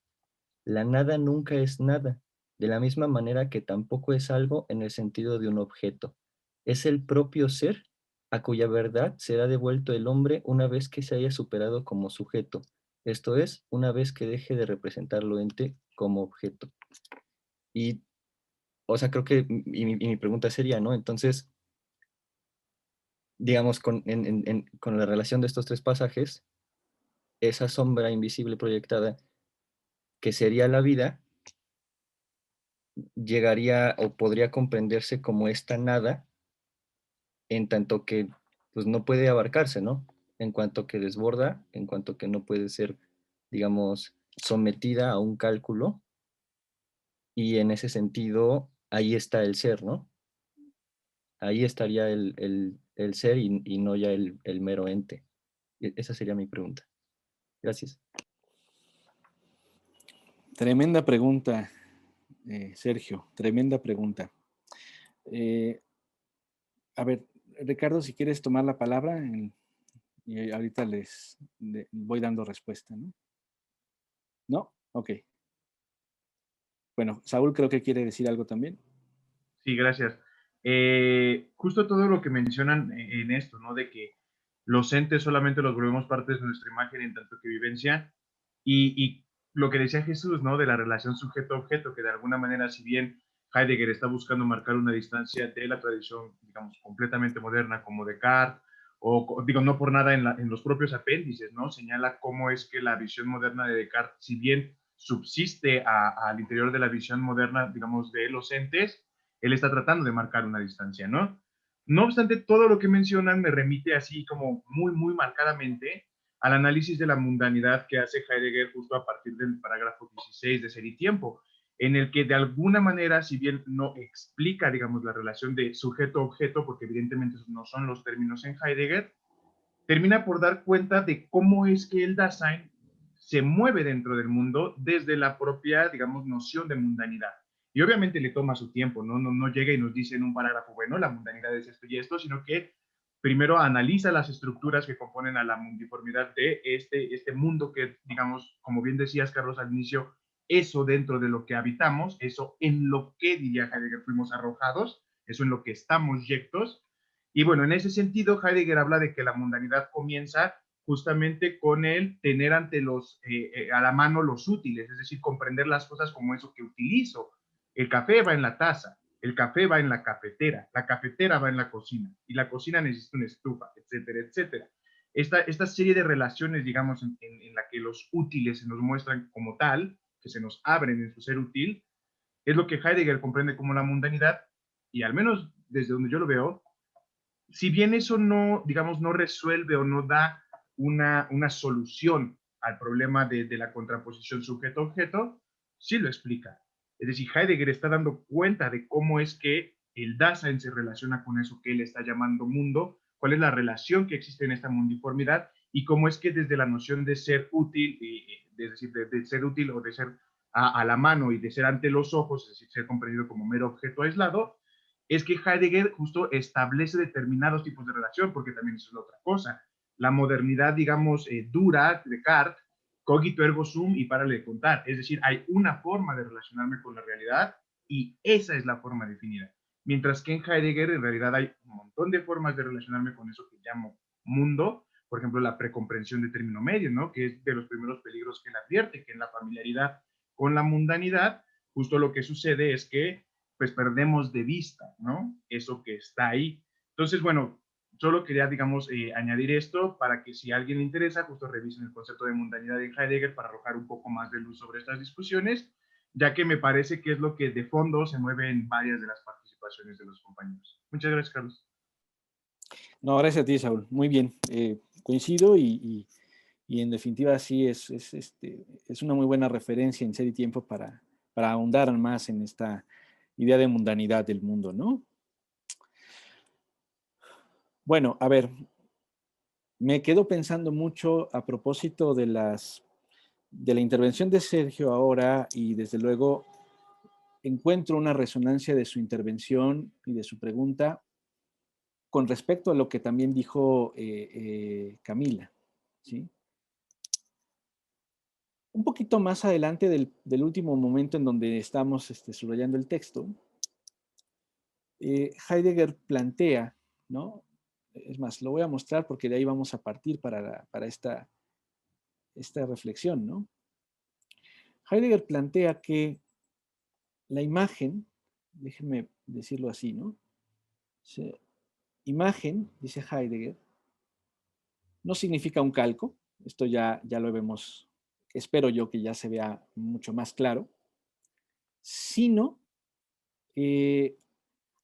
La nada nunca es nada, de la misma manera que tampoco es algo en el sentido de un objeto. Es el propio ser a cuya verdad será devuelto el hombre una vez que se haya superado como sujeto, esto es, una vez que deje de representar lo ente como objeto. Y, o sea, creo que, y mi pregunta sería, ¿no? Entonces, digamos, con la relación de estos 3 pasajes, esa sombra invisible proyectada, que sería la vida, llegaría o podría comprenderse como esta nada, en tanto que pues no puede abarcarse, ¿no? En cuanto que desborda, en cuanto que no puede ser, digamos, sometida a un cálculo, y en ese sentido, ahí está el ser, ¿no? Ahí estaría el ser y no ya el mero ente. Esa sería mi pregunta. Gracias. Tremenda pregunta, Sergio, tremenda pregunta. A ver, Ricardo, si quieres tomar la palabra y ahorita voy dando respuesta, ¿no? ¿No? Ok. Bueno, Saúl creo que quiere decir algo también. Sí, gracias. Justo todo lo que mencionan en esto, ¿no? De que los entes solamente los volvemos parte de nuestra imagen en tanto que vivencia. Y lo que decía Jesús, ¿no? De la relación sujeto-objeto, que de alguna manera, si bien Heidegger está buscando marcar una distancia de la tradición, digamos, completamente moderna como Descartes, o digo, no por nada en los propios apéndices, ¿no? Señala cómo es que la visión moderna de Descartes, si bien subsiste al interior de la visión moderna, digamos, de los entes, él está tratando de marcar una distancia, ¿no? No obstante, todo lo que mencionan me remite así como muy, muy marcadamente al análisis de la mundanidad que hace Heidegger justo a partir del parágrafo 16 de Ser y Tiempo, en el que de alguna manera, si bien no explica, digamos, la relación de sujeto-objeto, porque evidentemente no son los términos en Heidegger, termina por dar cuenta de cómo es que el Dasein se mueve dentro del mundo desde la propia, digamos, noción de mundanidad. Y obviamente le toma su tiempo, no llega y nos dice en un parágrafo, bueno, la mundanidad es esto y esto, sino que primero analiza las estructuras que componen a la mundiformidad de este mundo que, digamos, como bien decías, Carlos, al inicio, eso dentro de lo que habitamos, eso en lo que, diría Heidegger, fuimos arrojados, eso en lo que estamos yectos. Y bueno, en ese sentido, Heidegger habla de que la mundanidad comienza justamente con el tener ante a la mano los útiles, es decir, comprender las cosas como eso que utilizo. El café va en la taza, el café va en la cafetera va en la cocina, y la cocina necesita una estufa, etcétera, etcétera. Esta serie de relaciones, digamos, en la que los útiles se nos muestran como tal, que se nos abren en su ser útil, es lo que Heidegger comprende como la mundanidad, y al menos desde donde yo lo veo, si bien eso no, digamos, no resuelve o no da una solución al problema de la contraposición sujeto-objeto, sí lo explica. Es decir, Heidegger está dando cuenta de cómo es que el Dasein se relaciona con eso que él está llamando mundo, cuál es la relación que existe en esta mundiformidad y cómo es que desde la noción de ser útil, es decir, de ser útil o de ser a la mano y de ser ante los ojos, es decir, ser comprendido como mero objeto aislado, es que Heidegger justo establece determinados tipos de relación, porque también eso es otra cosa. La modernidad, digamos, dura, Descartes, cogito ergo sum y párale de contar. Es decir, hay una forma de relacionarme con la realidad y esa es la forma definida. Mientras que en Heidegger en realidad hay un montón de formas de relacionarme con eso que llamo mundo, por ejemplo, la precomprensión de término medio, ¿no? Que es de los primeros peligros que él advierte, que en la familiaridad con la mundanidad, justo lo que sucede es que pues perdemos de vista, ¿no? Eso que está ahí. Entonces, bueno, solo quería, digamos, añadir esto para que si a alguien le interesa, justo revisen el concepto de mundanidad en Heidegger para arrojar un poco más de luz sobre estas discusiones, ya que me parece que es lo que de fondo se mueve en varias de las participaciones de los compañeros. Muchas gracias, Carlos. No, gracias a ti, Saúl. Muy bien. Coincido y en definitiva sí es una muy buena referencia en Ser y Tiempo para ahondar más en esta idea de mundanidad del mundo, ¿no? Bueno, a ver, me quedo pensando mucho a propósito de la intervención de Sergio ahora y desde luego encuentro una resonancia de su intervención y de su pregunta con respecto a lo que también dijo Camila, ¿sí? Un poquito más adelante del último momento en donde estamos subrayando el texto, Heidegger plantea, ¿no? Es más, lo voy a mostrar porque de ahí vamos a partir para esta reflexión, ¿no? Heidegger plantea que la imagen, déjenme decirlo así, ¿no? Imagen, dice Heidegger, no significa un calco, esto ya lo vemos, espero yo que ya se vea mucho más claro, sino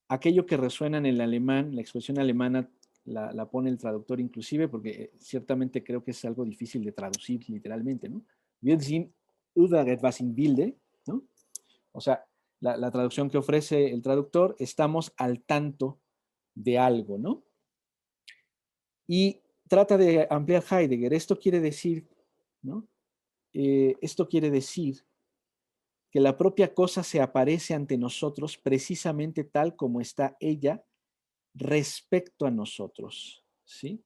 aquello que resuena en el alemán, la expresión alemana la pone el traductor inclusive, porque ciertamente creo que es algo difícil de traducir literalmente, ¿no? Wir sind über etwas im Bilde, ¿no? O sea, la traducción que ofrece el traductor, estamos al tanto de algo, ¿no? Y trata de ampliar Heidegger. Esto quiere decir, ¿no? Esto quiere decir que la propia cosa se aparece ante nosotros precisamente tal como está ella respecto a nosotros, ¿sí?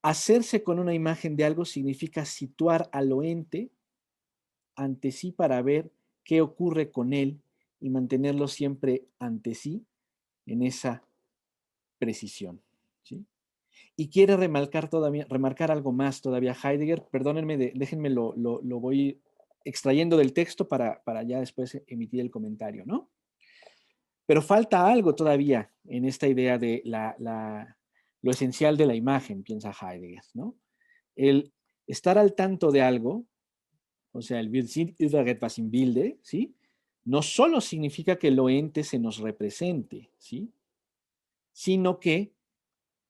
Hacerse con una imagen de algo significa situar al ente ante sí para ver qué ocurre con él y mantenerlo siempre ante sí en esa precisión, ¿sí? Y quiere remarcar algo más todavía Heidegger. Perdónenme, déjenme lo voy extrayendo del texto para ya después emitir el comentario, ¿no? Pero falta algo todavía en esta idea de lo esencial de la imagen, piensa Heidegger, ¿no? El estar al tanto de algo, o sea, el Wir sind über etwas im Bilde, ¿sí? No solo significa que lo ente se nos represente, ¿sí? Sino que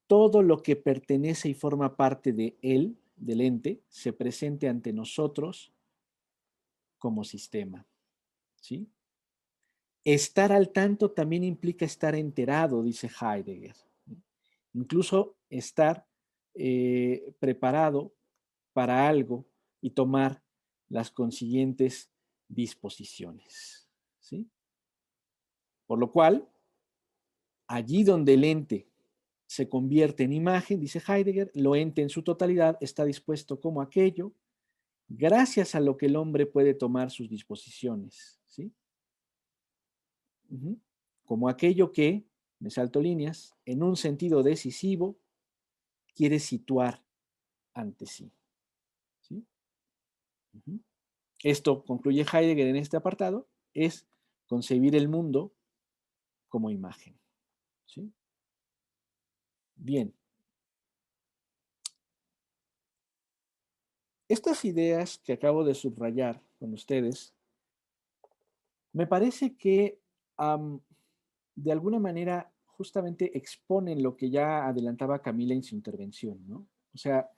todo lo que pertenece y forma parte de él, del ente, se presente ante nosotros como sistema, ¿sí? Estar al tanto también implica estar enterado, dice Heidegger. Incluso estar preparado para algo y tomar las consiguientes disposiciones, ¿sí? Por lo cual, allí donde el ente se convierte en imagen, dice Heidegger, lo ente en su totalidad está dispuesto como aquello, gracias a lo que el hombre puede tomar sus disposiciones, ¿sí? Como aquello que, me salto líneas, en un sentido decisivo, quiere situar ante sí. ¿Sí? Esto, concluye Heidegger en este apartado, es concebir el mundo como imagen. ¿Sí? Bien. Estas ideas que acabo de subrayar con ustedes, me parece que de alguna manera justamente exponen lo que ya adelantaba Camila en su intervención, ¿no? O sea,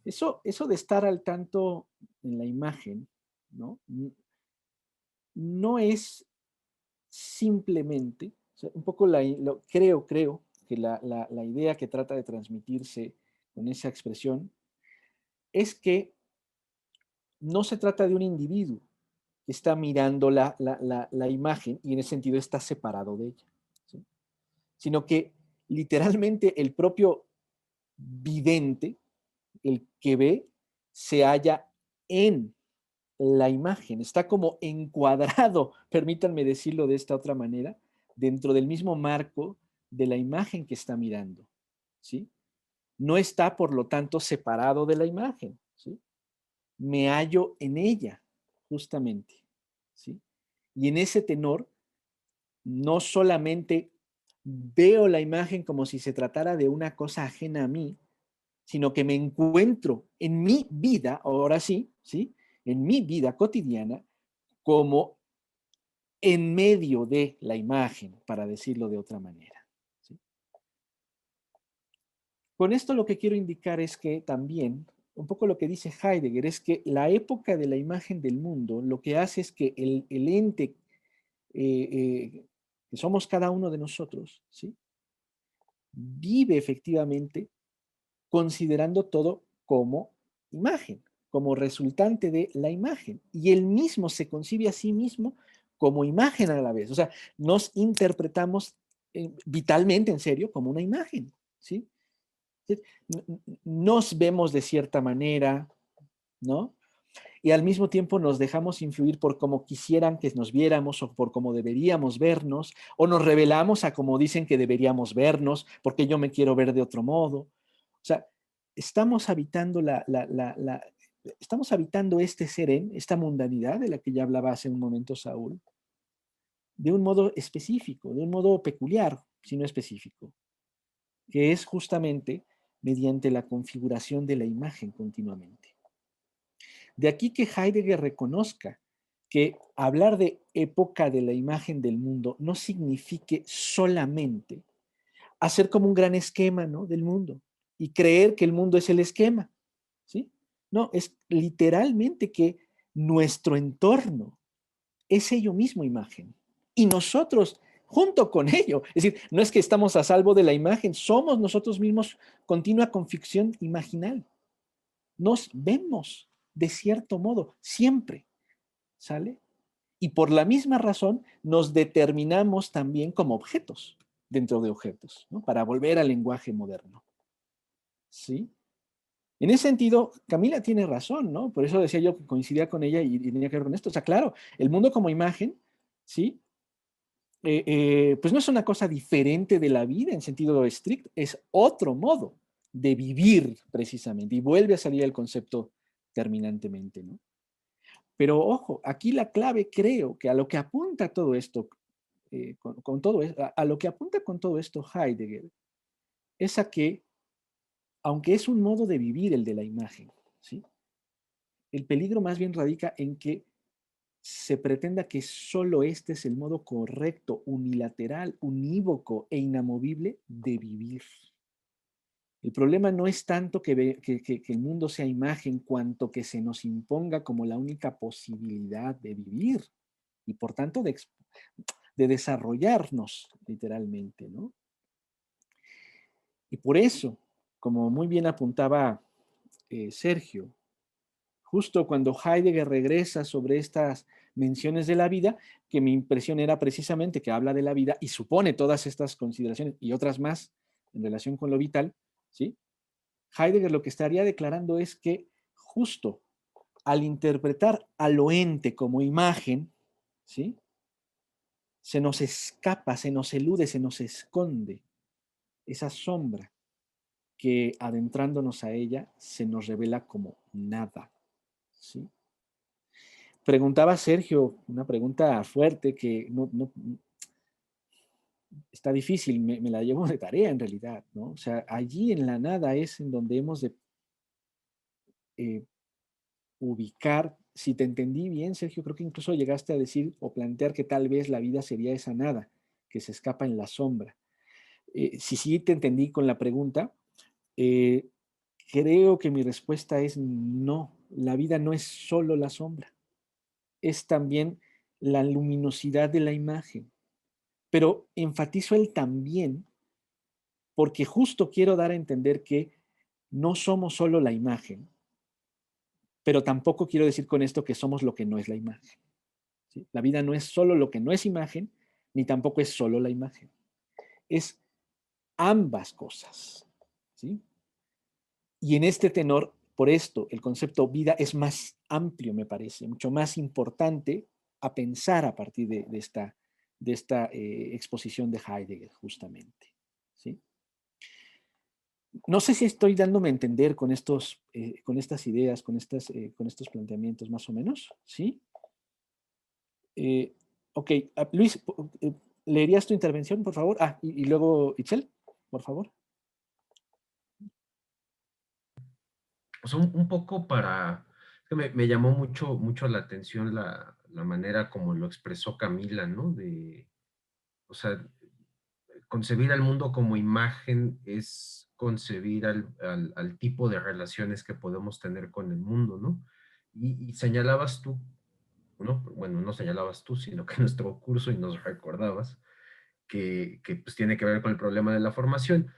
eso de estar al tanto en la imagen, ¿no? No es simplemente, o sea, un poco creo que la idea que trata de transmitirse con esa expresión es que no se trata de un individuo que está mirando la imagen y en ese sentido está separado de ella, ¿sí? Sino que literalmente el propio vidente, el que ve, se halla en la imagen, está como encuadrado, permítanme decirlo de esta otra manera, dentro del mismo marco de la imagen que está mirando, ¿sí? No está, por lo tanto, separado de la imagen, ¿sí? Me hallo en ella, justamente, ¿sí? Y en ese tenor, no solamente veo la imagen como si se tratara de una cosa ajena a mí, sino que me encuentro en mi vida, ahora sí, ¿sí? En mi vida cotidiana, como en medio de la imagen, para decirlo de otra manera, ¿sí? Con esto lo que quiero indicar es que también, un poco lo que dice Heidegger, es que la época de la imagen del mundo lo que hace es que el ente que somos cada uno de nosotros, ¿sí? Vive efectivamente considerando todo como imagen, como resultante de la imagen. Y él mismo se concibe a sí mismo como imagen a la vez. O sea, nos interpretamos vitalmente, en serio, como una imagen, ¿sí? Nos vemos de cierta manera, ¿no? Y al mismo tiempo nos dejamos influir por cómo quisieran que nos viéramos o por cómo deberíamos vernos, o nos revelamos a cómo dicen que deberíamos vernos, porque yo me quiero ver de otro modo. O sea, estamos habitando estamos habitando este serén, esta mundanidad de la que ya hablaba hace un momento Saúl, de un modo específico, de un modo peculiar, si no específico, que es justamente mediante la configuración de la imagen continuamente. De aquí que Heidegger reconozca que hablar de época de la imagen del mundo no signifique solamente hacer como un gran esquema, ¿no?, del mundo y creer que el mundo es el esquema, ¿sí? No, es literalmente que nuestro entorno es ello mismo imagen y nosotros junto con ello. Es decir, no es que estamos a salvo de la imagen, somos nosotros mismos continua conficción imaginal. Nos vemos de cierto modo, siempre, ¿sale? Y por la misma razón nos determinamos también como objetos dentro de objetos, ¿no? Para volver al lenguaje moderno, ¿sí? En ese sentido, Camila tiene razón, ¿no? Por eso decía yo que coincidía con ella y tenía que ver con esto. O sea, claro, el mundo como imagen, ¿sí? Pues no es una cosa diferente de la vida en sentido estricto, es otro modo de vivir precisamente, y vuelve a salir el concepto terminantemente, ¿no? Pero ojo, aquí la clave creo que a lo que apunta todo esto, a lo que apunta con todo esto Heidegger, es a que, aunque es un modo de vivir el de la imagen, ¿sí? El peligro más bien radica en que se pretenda que solo este es el modo correcto, unilateral, unívoco e inamovible de vivir. El problema no es tanto que el mundo sea imagen, cuanto que se nos imponga como la única posibilidad de vivir y por tanto de desarrollarnos literalmente, ¿no? Y por eso, como muy bien apuntaba Sergio, justo cuando Heidegger regresa sobre estas menciones de la vida, que mi impresión era precisamente que habla de la vida y supone todas estas consideraciones y otras más en relación con lo vital, ¿sí? Heidegger lo que estaría declarando es que justo al interpretar a lo ente como imagen, ¿sí? Se nos escapa, se nos elude, se nos esconde esa sombra que adentrándonos a ella se nos revela como nada, ¿sí? Preguntaba Sergio una pregunta fuerte que está difícil, me la llevo de tarea en realidad, ¿no? O sea, allí en la nada es en donde hemos de ubicar, si te entendí bien, Sergio, creo que incluso llegaste a decir o plantear que tal vez la vida sería esa nada, que se escapa en la sombra. Si sí te entendí con la pregunta, creo que mi respuesta es no, la vida no es solo la sombra, es también la luminosidad de la imagen. Pero enfatizo el también porque justo quiero dar a entender que no somos solo la imagen, pero tampoco quiero decir con esto que somos lo que no es la imagen, ¿sí? La vida no es solo lo que no es imagen, ni tampoco es solo la imagen. Es ambas cosas, ¿sí? Y en este tenor, por esto, el concepto vida es más amplio, me parece, mucho más importante a pensar a partir de esta exposición de Heidegger, justamente, ¿sí? No sé si estoy dándome a entender con estas ideas, con estos planteamientos más o menos, ¿sí? Ok, Luis, ¿leerías tu intervención, por favor? Y luego Itzel, por favor. O sea, un poco que me llamó mucho la atención la manera como lo expresó Camila, ¿no? O sea, concebir al mundo como imagen es concebir al tipo de relaciones que podemos tener con el mundo, ¿no? Y señalabas tú, ¿no? Bueno, no señalabas tú, sino que nuestro curso y nos recordabas que pues tiene que ver con el problema de la formación.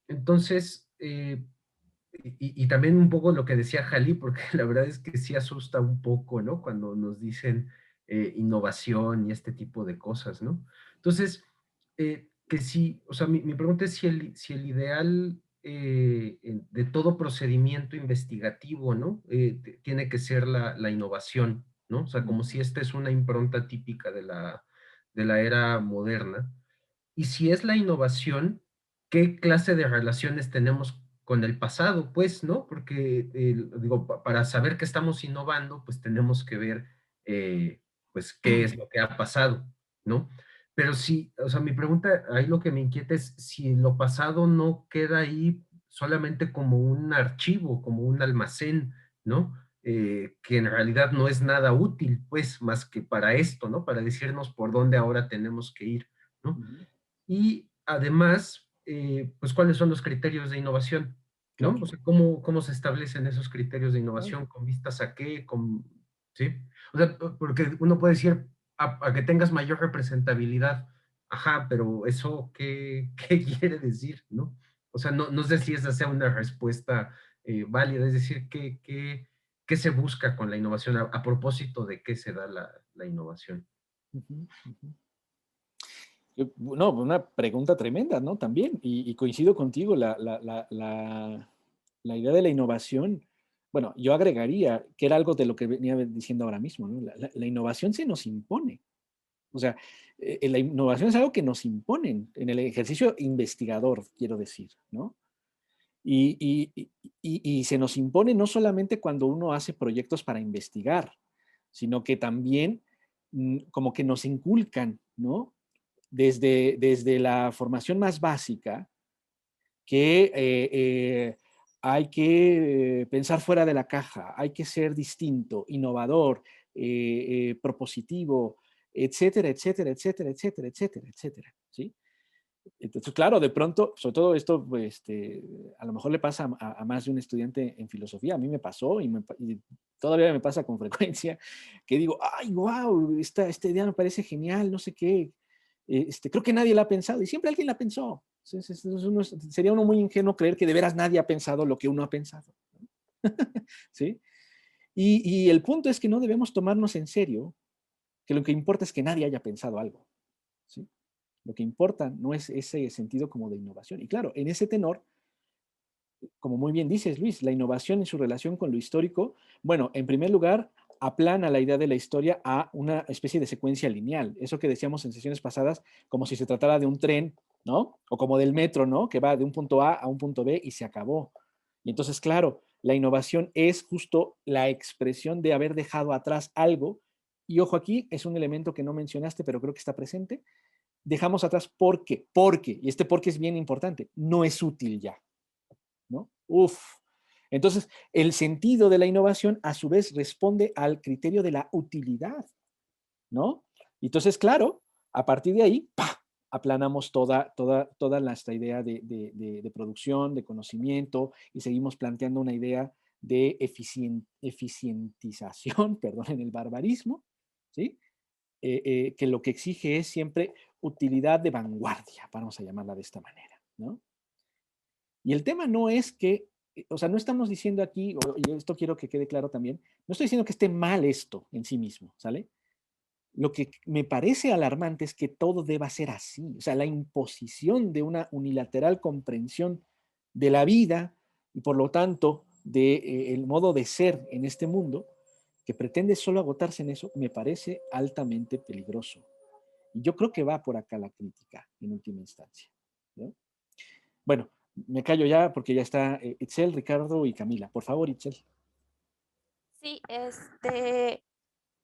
Entonces, y también un poco lo que decía Jalí, porque la verdad es que sí asusta un poco, ¿no? Cuando nos dicen innovación y este tipo de cosas, ¿no? Entonces, que sí, o sea, mi pregunta es si el ideal de todo procedimiento investigativo, ¿no? Tiene que ser la innovación, ¿no? O sea, como si esta es una impronta típica de la era moderna. Y si es la innovación, ¿qué clase de relaciones tenemos con el pasado? Pues, ¿no? Porque, digo, para saber que estamos innovando, pues tenemos que ver, pues, qué es lo que ha pasado, ¿no? Pero sí, o sea, mi pregunta, ahí lo que me inquieta es si lo pasado no queda ahí solamente como un archivo, como un almacén, ¿no? Que en realidad no es nada útil, pues, más que para esto, ¿no? Para decirnos por dónde ahora tenemos que ir, ¿no? Y además, pues, ¿cuáles son los criterios de innovación? ¿No? Claro. O sea, ¿cómo se establecen esos criterios de innovación? Claro. ¿Con vistas a qué? ¿Sí? O sea, porque uno puede decir a que tengas mayor representabilidad. Ajá, pero ¿eso qué quiere decir? ¿No? O sea, no sé si esa sea una respuesta válida, es decir, ¿qué se busca con la innovación? ¿A propósito de qué se da la innovación? No, una pregunta tremenda, ¿no? También, y coincido contigo, la idea de la innovación, bueno, yo agregaría que era algo de lo que venía diciendo ahora mismo, ¿no? La innovación se nos impone. O sea, la innovación es algo que nos imponen en el ejercicio investigador, quiero decir, ¿no? Y se nos impone no solamente cuando uno hace proyectos para investigar, sino que también como que nos inculcan, ¿no? Desde la formación más básica, que hay que pensar fuera de la caja, hay que ser distinto, innovador, propositivo, etcétera, etcétera, etcétera, etcétera, etcétera, etcétera, ¿sí? Entonces, claro, de pronto, sobre todo esto, pues, a lo mejor le pasa a más de un estudiante en filosofía. A mí me pasó y todavía me pasa con frecuencia, que digo, ay, wow, esta idea me parece genial, no sé qué. Creo que nadie la ha pensado y siempre alguien la pensó. Entonces, sería uno muy ingenuo creer que de veras nadie ha pensado lo que uno ha pensado. ¿Sí? Y el punto es que no debemos tomarnos en serio, que lo que importa es que nadie haya pensado algo. ¿Sí? Lo que importa no es ese sentido como de innovación. Y claro, en ese tenor, como muy bien dices, Luis, la innovación en su relación con lo histórico, bueno, en primer lugar, aplana la idea de la historia a una especie de secuencia lineal. Eso que decíamos en sesiones pasadas, como si se tratara de un tren, ¿no? O como del metro, ¿no? Que va de un punto A a un punto B y se acabó. Y entonces, claro, la innovación es justo la expresión de haber dejado atrás algo. Y ojo, aquí es un elemento que no mencionaste, pero creo que está presente. Dejamos atrás porque, y este porque es bien importante, no es útil ya, ¿no? Entonces, el sentido de la innovación a su vez responde al criterio de la utilidad, ¿no? Entonces, claro, a partir de ahí, ¡pah!, aplanamos toda esta idea de producción, de conocimiento, y seguimos planteando una idea de eficientización, perdonen el barbarismo, ¿sí? Que lo que exige es siempre utilidad de vanguardia, vamos a llamarla de esta manera, ¿no? Y el tema no es que, o sea, no estamos diciendo aquí, y esto quiero que quede claro también, no estoy diciendo que esté mal esto en sí mismo, ¿sale? Lo que me parece alarmante es que todo deba ser así, o sea, la imposición de una unilateral comprensión de la vida y por lo tanto del modo de ser en este mundo, que pretende solo agotarse en eso, me parece altamente peligroso. Y yo creo que va por acá la crítica, en última instancia, ¿no? Bueno, me callo ya porque ya está Itzel, Ricardo y Camila. Por favor, Itzel. Sí,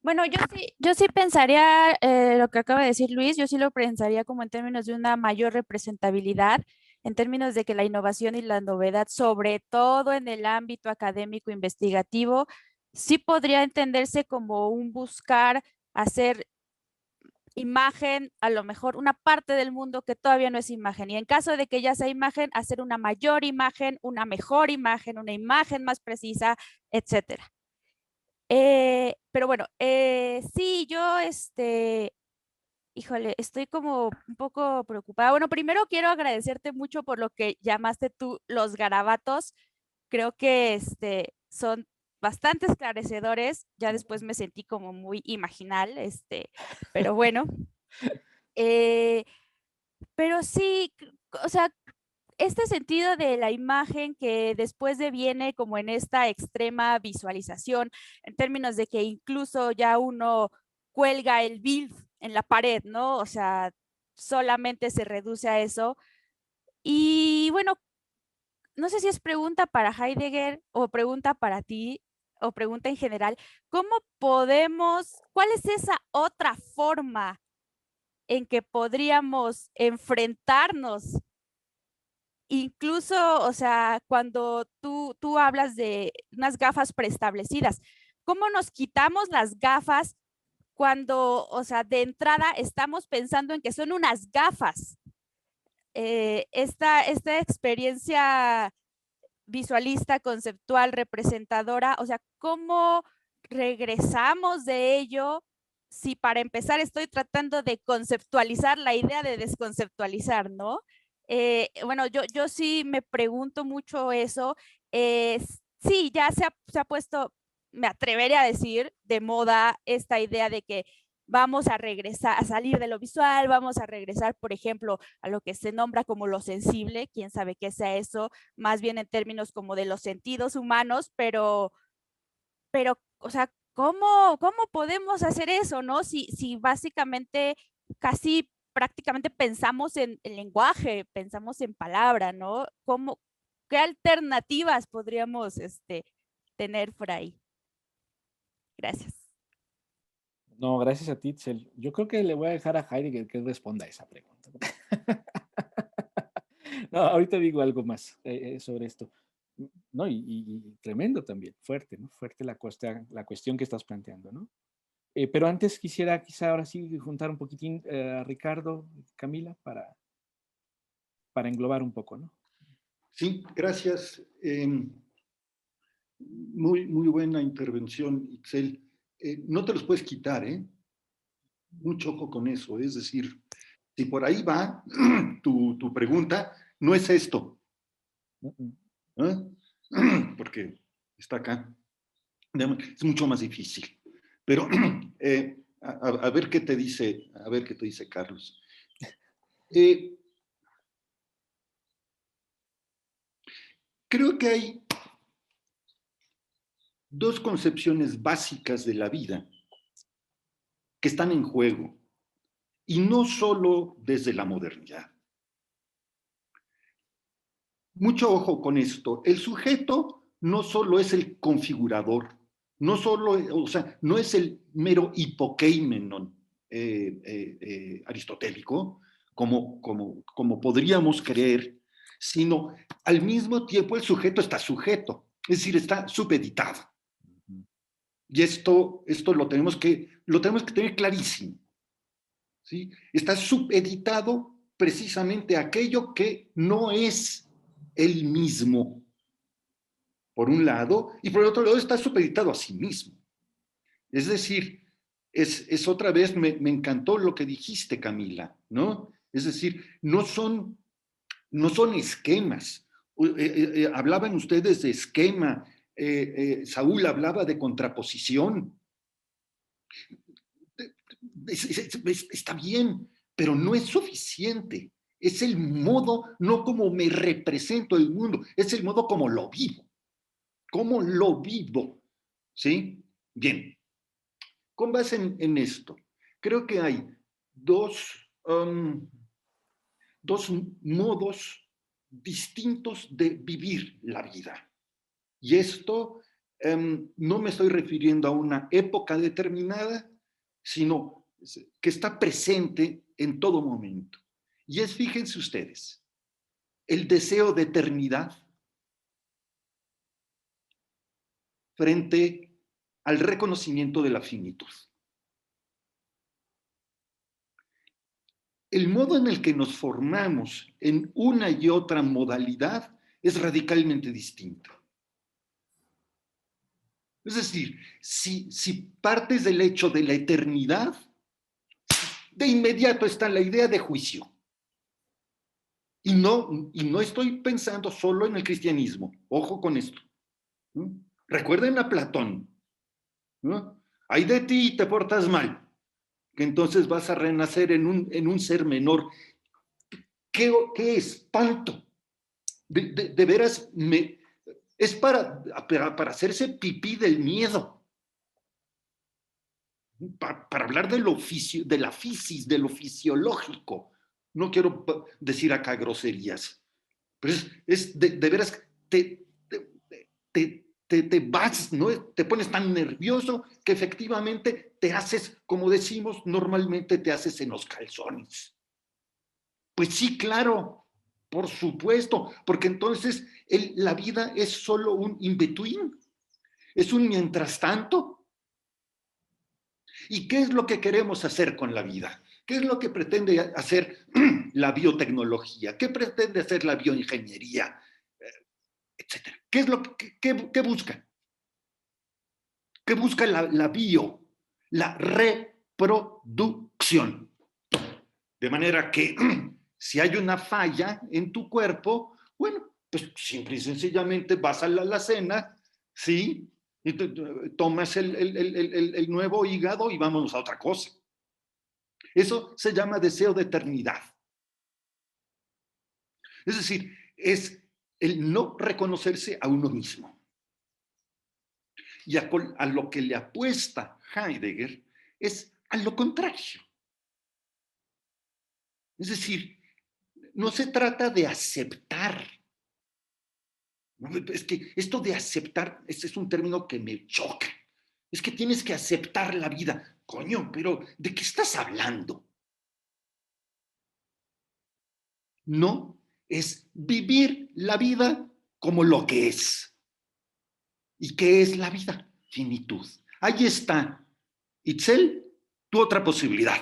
bueno, yo sí pensaría lo que acaba de decir Luis, yo sí lo pensaría como en términos de una mayor representabilidad, en términos de que la innovación y la novedad, sobre todo en el ámbito académico investigativo, sí podría entenderse como un buscar hacer imagen, a lo mejor una parte del mundo que todavía no es imagen. Y en caso de que ya sea imagen, hacer una mayor imagen, una mejor imagen, una imagen más precisa, etcétera. Pero bueno, sí, yo, híjole, estoy como un poco preocupada. Bueno, primero quiero agradecerte mucho por lo que llamaste tú los garabatos. Creo que son bastante esclarecedores. Ya después me sentí como muy imaginal, pero bueno. Pero sí, o sea, este sentido de la imagen que después viene como en esta extrema visualización, en términos de que incluso ya uno cuelga el BILF en la pared, ¿no? O sea, solamente se reduce a eso. Y bueno, no sé si es pregunta para Heidegger o pregunta para ti o pregunta en general, ¿cómo podemos, cuál es esa otra forma en que podríamos enfrentarnos? Incluso, o sea, cuando tú hablas de unas gafas preestablecidas, ¿cómo nos quitamos las gafas cuando, o sea, de entrada estamos pensando en que son unas gafas? Esta experiencia visualista, conceptual, representadora, o sea, ¿cómo regresamos de ello? Si para empezar estoy tratando de conceptualizar la idea de desconceptualizar, ¿no? Bueno, yo sí me pregunto mucho eso. Sí, ya se ha puesto, me atrevería a decir, de moda esta idea de que vamos a regresar, a salir de lo visual, vamos a regresar, por ejemplo, a lo que se nombra como lo sensible, quién sabe qué sea eso, más bien en términos como de los sentidos humanos, pero o sea, ¿cómo podemos hacer eso, no? Si básicamente casi prácticamente pensamos en el lenguaje, pensamos en palabra, ¿no? qué alternativas podríamos tener por ahí. Gracias. No, gracias a ti, Itzel. Yo creo que le voy a dejar a Heidegger que responda a esa pregunta. No, ahorita digo algo más sobre esto. No, y tremendo también, fuerte, ¿no? Fuerte la cuestión que estás planteando, ¿no? Pero antes quisiera quizá ahora sí juntar un poquitín a Ricardo, Camila, para englobar un poco, ¿no? Sí, gracias. Muy, muy buena intervención, Itzel. No te los puedes quitar, ¿eh? Mucho ojo con eso. Es decir, si por ahí va tu pregunta, no es esto. ¿Eh? Porque está acá. Es mucho más difícil. Pero a ver qué te dice, Carlos. Creo que hay dos concepciones básicas de la vida que están en juego, y no solo desde la modernidad. Mucho ojo con esto. El sujeto no solo es el configurador, no es el mero hipokeimenon aristotélico, como podríamos creer, sino al mismo tiempo el sujeto está sujeto, es decir, está supeditado. Y esto lo tenemos que tener clarísimo, ¿sí? Está supeditado precisamente a aquello que no es él mismo, por un lado, y por el otro lado está supeditado a sí mismo. Es decir, es otra vez, me encantó lo que dijiste, Camila, ¿no? Es decir, no son esquemas. Hablaban ustedes de esquema, Saúl hablaba de contraposición. Está bien, pero no es suficiente. Es el modo, no como me represento el mundo, es el modo como lo vivo. ¿Cómo lo vivo? ¿Sí? Bien. Con base en esto, creo que hay dos modos distintos de vivir la vida. Y esto no me estoy refiriendo a una época determinada, sino que está presente en todo momento. Y es, fíjense ustedes, el deseo de eternidad frente al reconocimiento de la finitud. El modo en el que nos formamos en una y otra modalidad es radicalmente distinto. Es decir, si partes del hecho de la eternidad, de inmediato está la idea de juicio. Y no estoy pensando solo en el cristianismo. Ojo con esto. ¿No? Recuerden a Platón. ¿No? Hay de ti y te portas mal, que entonces vas a renacer en un ser menor. ¡Qué espanto! De veras, es para hacerse pipí del miedo. Para hablar de la fisis, de lo fisiológico. No quiero decir acá groserías, pero es de veras, te vas, ¿no? Te pones tan nervioso que efectivamente te haces, como decimos normalmente, te haces en los calzones. Pues sí, claro, por supuesto, porque entonces la vida es solo un in-between, es un mientras tanto. ¿Y qué es lo que queremos hacer con la vida? ¿Qué es lo que pretende hacer la biotecnología? ¿Qué pretende hacer la bioingeniería? Etcétera. ¿Qué es lo que busca? ¿Qué busca la bio? La reproducción. De manera que si hay una falla en tu cuerpo, bueno, pues simple y sencillamente vas a la alacena, ¿sí? Y tomas el nuevo hígado y vámonos a otra cosa. Eso se llama deseo de eternidad. Es decir, es el no reconocerse a uno mismo. Y a lo que le apuesta Heidegger es a lo contrario. Es decir, no se trata de aceptar Es que esto de aceptar, ese es un término que me choca. Es que tienes que aceptar la vida. Coño, pero ¿de qué estás hablando? No, es vivir la vida como lo que es. ¿Y qué es la vida? Finitud. Ahí está, Itzel, tu otra posibilidad.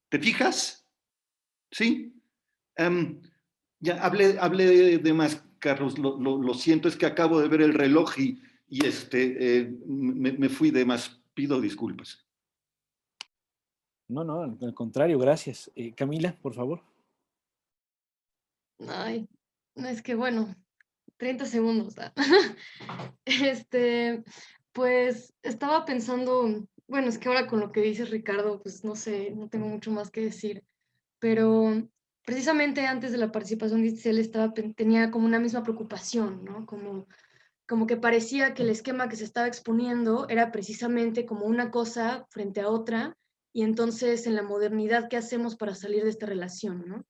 ¿Te fijas? ¿Sí? Ya hablé de más, Carlos, lo siento, es que acabo de ver el reloj y me fui de más, pido disculpas. No, no, al contrario, gracias. Camila, por favor. Ay, no, es que bueno, 30 segundos. Pues estaba pensando, bueno, es que ahora con lo que dices, Ricardo, pues no sé, no tengo mucho más que decir, pero precisamente antes de la participación de Itzel tenía como una misma preocupación, ¿no? Como que parecía que el esquema que se estaba exponiendo era precisamente como una cosa frente a otra, y entonces en la modernidad, ¿qué hacemos para salir de esta relación, ¿no?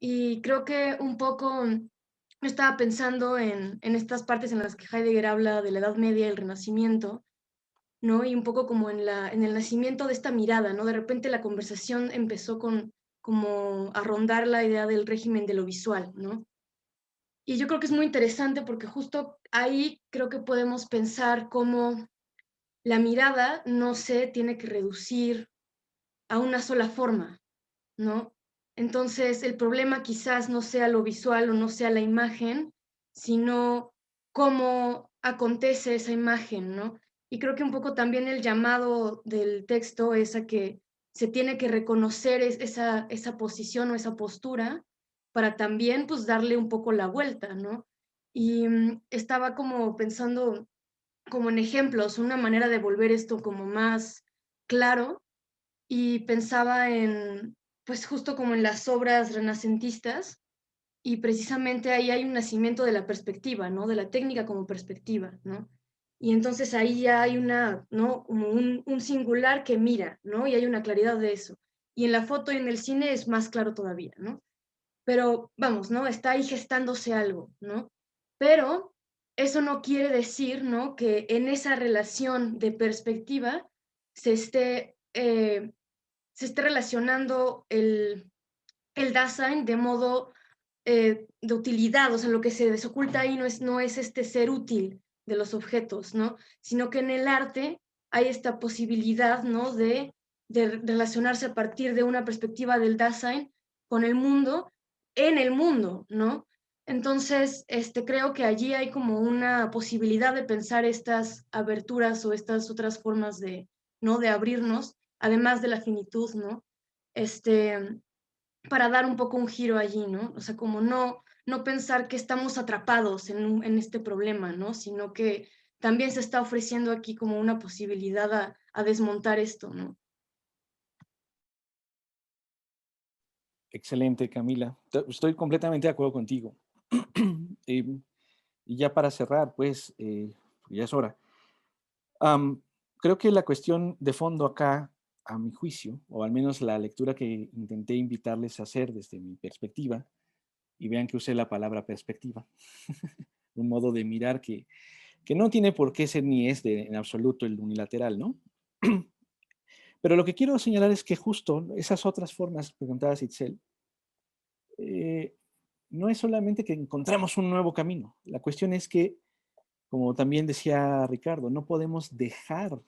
Y creo que un poco estaba pensando en estas partes en las que Heidegger habla de la Edad Media y el Renacimiento, ¿no? Y un poco como en el nacimiento de esta mirada, ¿no? De repente la conversación empezó como a rondar la idea del régimen de lo visual, ¿no? Y yo creo que es muy interesante porque justo ahí creo que podemos pensar cómo la mirada no se tiene que reducir a una sola forma, ¿no? Entonces, el problema quizás no sea lo visual o no sea la imagen, sino cómo acontece esa imagen, ¿no? Y creo que un poco también el llamado del texto es a que se tiene que reconocer esa posición o esa postura para también pues darle un poco la vuelta, ¿no? Y estaba como pensando como en ejemplos, una manera de volver esto como más claro, y pensaba pues justo como en las obras renacentistas, y precisamente ahí hay un nacimiento de la perspectiva, ¿no? De la técnica como perspectiva, ¿no? Y entonces ahí ya hay ¿no? Como un singular que mira, ¿no? Y hay una claridad de eso. Y en la foto y en el cine es más claro todavía, ¿no? Pero vamos, ¿no? Está ahí gestándose algo, ¿no? Pero eso no quiere decir, ¿no? Que en esa relación de perspectiva se esté relacionando el Dasein de modo de utilidad, o sea, lo que se desoculta ahí no es este ser útil de los objetos, ¿no? Sino que en el arte hay esta posibilidad, ¿no? De relacionarse a partir de una perspectiva del Dasein con el mundo, en el mundo, ¿no? Entonces, creo que allí hay como una posibilidad de pensar estas aberturas o estas otras formas ¿no? De abrirnos, además de la finitud, ¿no? Para dar un poco un giro allí, ¿no? O sea, como no pensar que estamos atrapados en este problema, ¿no? Sino que también se está ofreciendo aquí como una posibilidad a desmontar esto, ¿no? Excelente, Camila. Estoy completamente de acuerdo contigo. Y ya para cerrar, pues, ya es hora. Creo que la cuestión de fondo acá, a mi juicio, o al menos la lectura que intenté invitarles a hacer desde mi perspectiva, y vean que usé la palabra perspectiva, un modo de mirar que no tiene por qué ser ni es en absoluto el unilateral, ¿no? Pero lo que quiero señalar es que justo esas otras formas, preguntabas Itzel, no es solamente que encontramos un nuevo camino. La cuestión es que, como también decía Ricardo, no podemos dejar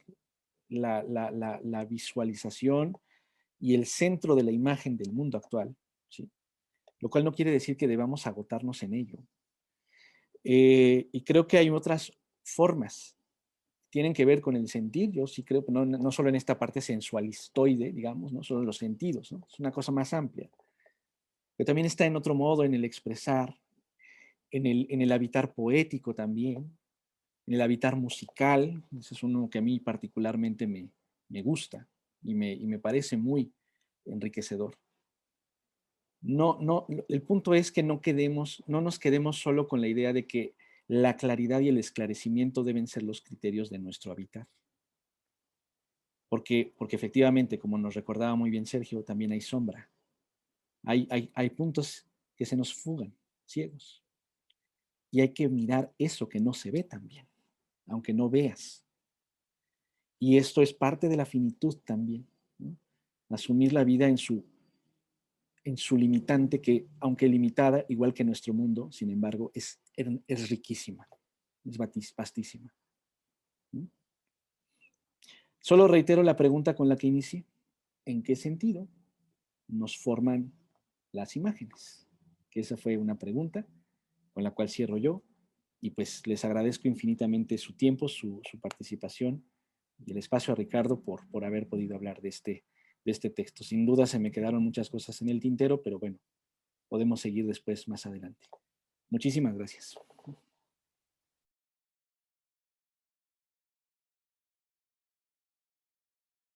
la visualización y el centro de la imagen del mundo actual, ¿sí? Lo cual no quiere decir que debamos agotarnos en ello. Y creo que hay otras formas. Tienen que ver con el sentir, yo sí creo, no solo en esta parte sensualistoide, digamos, no solo en los sentidos, ¿no? Es una cosa más amplia. Pero también está en otro modo, en el expresar, en el habitar poético también, en el habitar musical. Ese es uno que a mí particularmente me gusta y me parece muy enriquecedor. El punto es que no nos quedemos solo con la idea de que la claridad y el esclarecimiento deben ser los criterios de nuestro habitar. Porque efectivamente, como nos recordaba muy bien Sergio, también hay sombra. Hay puntos que se nos fugan, ciegos. Y hay que mirar eso que no se ve también, aunque no veas. Y esto es parte de la finitud también, ¿no? Asumir la vida en su limitante, que aunque limitada, igual que nuestro mundo, sin embargo, es riquísima, es vastísima. ¿No? Solo reitero la pregunta con la que inicié. ¿En qué sentido nos forman las imágenes? Que esa fue una pregunta con la cual cierro yo, y pues les agradezco infinitamente su tiempo, su participación, y el espacio a Ricardo por haber podido hablar de este texto. Sin duda se me quedaron muchas cosas en el tintero, pero bueno, podemos seguir después más adelante. Muchísimas gracias.